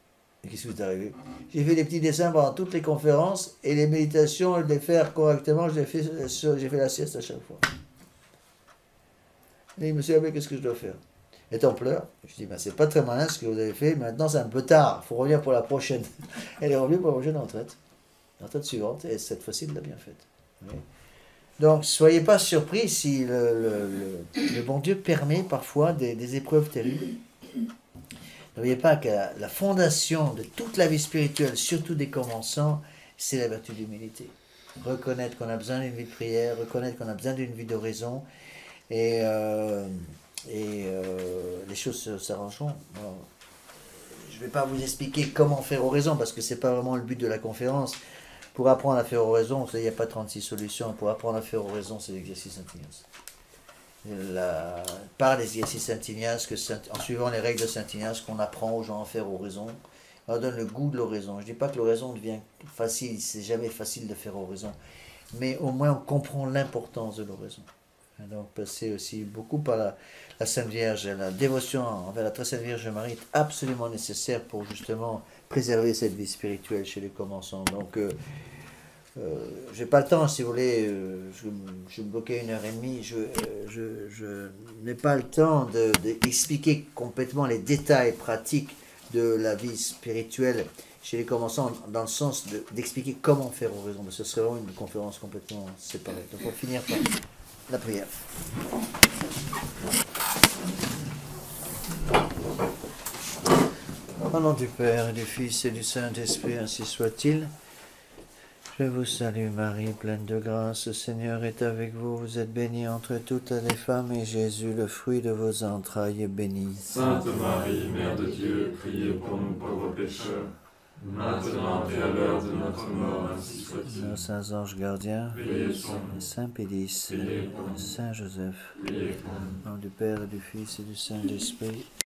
Et qu'est-ce qui vous est arrivé? J'ai fait des petits dessins pendant toutes les conférences et les méditations, de les faire correctement, j'ai fait la sieste à chaque fois. Elle dit, Monsieur l'abbé, qu'est-ce que je dois faire? Elle est en pleurs. Je dis, ben, c'est pas très malin ce que vous avez fait, maintenant c'est un peu tard, il faut revenir pour la prochaine. Elle est revenue pour la prochaine retraite. La retraite suivante, et cette fois-ci, elle l'a bien faite. Oui. Donc, soyez pas surpris si le bon Dieu permet parfois des épreuves terribles. N'oubliez pas que la fondation de toute la vie spirituelle, surtout des commençants, c'est la vertu d'humilité. Reconnaître qu'on a besoin d'une vie de prière, reconnaître qu'on a besoin d'une vie d'oraison, et les choses s'arrangeront. Je ne vais pas vous expliquer comment faire oraison, parce que ce n'est pas vraiment le but de la conférence. Pour apprendre à faire oraison, il n'y a pas 36 solutions. Pour apprendre à faire oraison, c'est l'exercice Saint-Ignace. Par les exercices Saint-Ignace, en suivant les règles de Saint-Ignace, qu'on apprend aux gens à faire oraison, on leur donne le goût de l'oraison. Je ne dis pas que l'oraison devient facile, c'est jamais facile de faire oraison, mais au moins on comprend l'importance de l'oraison. Donc passer aussi beaucoup par la Sainte Vierge, la dévotion envers la très Sainte Vierge Marie est absolument nécessaire pour justement préserver cette vie spirituelle chez les commençants. Donc j'ai pas le temps, si vous voulez, je me bloquais 1h30, je n'ai pas le temps d'expliquer complètement les détails pratiques de la vie spirituelle chez les commençants, dans le sens d'expliquer comment faire oraison. Ce serait vraiment une conférence complètement séparée. Donc pour finir par la prière. Au nom du Père et du Fils et du Saint-Esprit, ainsi soit-il. Je vous salue Marie, pleine de grâce, le Seigneur est avec vous. Vous êtes bénie entre toutes les femmes, et Jésus, le fruit de vos entrailles, est béni. Sainte Marie, Mère de Dieu, priez pour nous pauvres pécheurs, maintenant et à l'heure de notre mort, ainsi soit-il. Nos saints anges gardiens, Priez pour nous. Saint Pédis, Priez pour nous. Saint Joseph, Priez pour nous. au nom du Père et du Fils et du Saint-Esprit.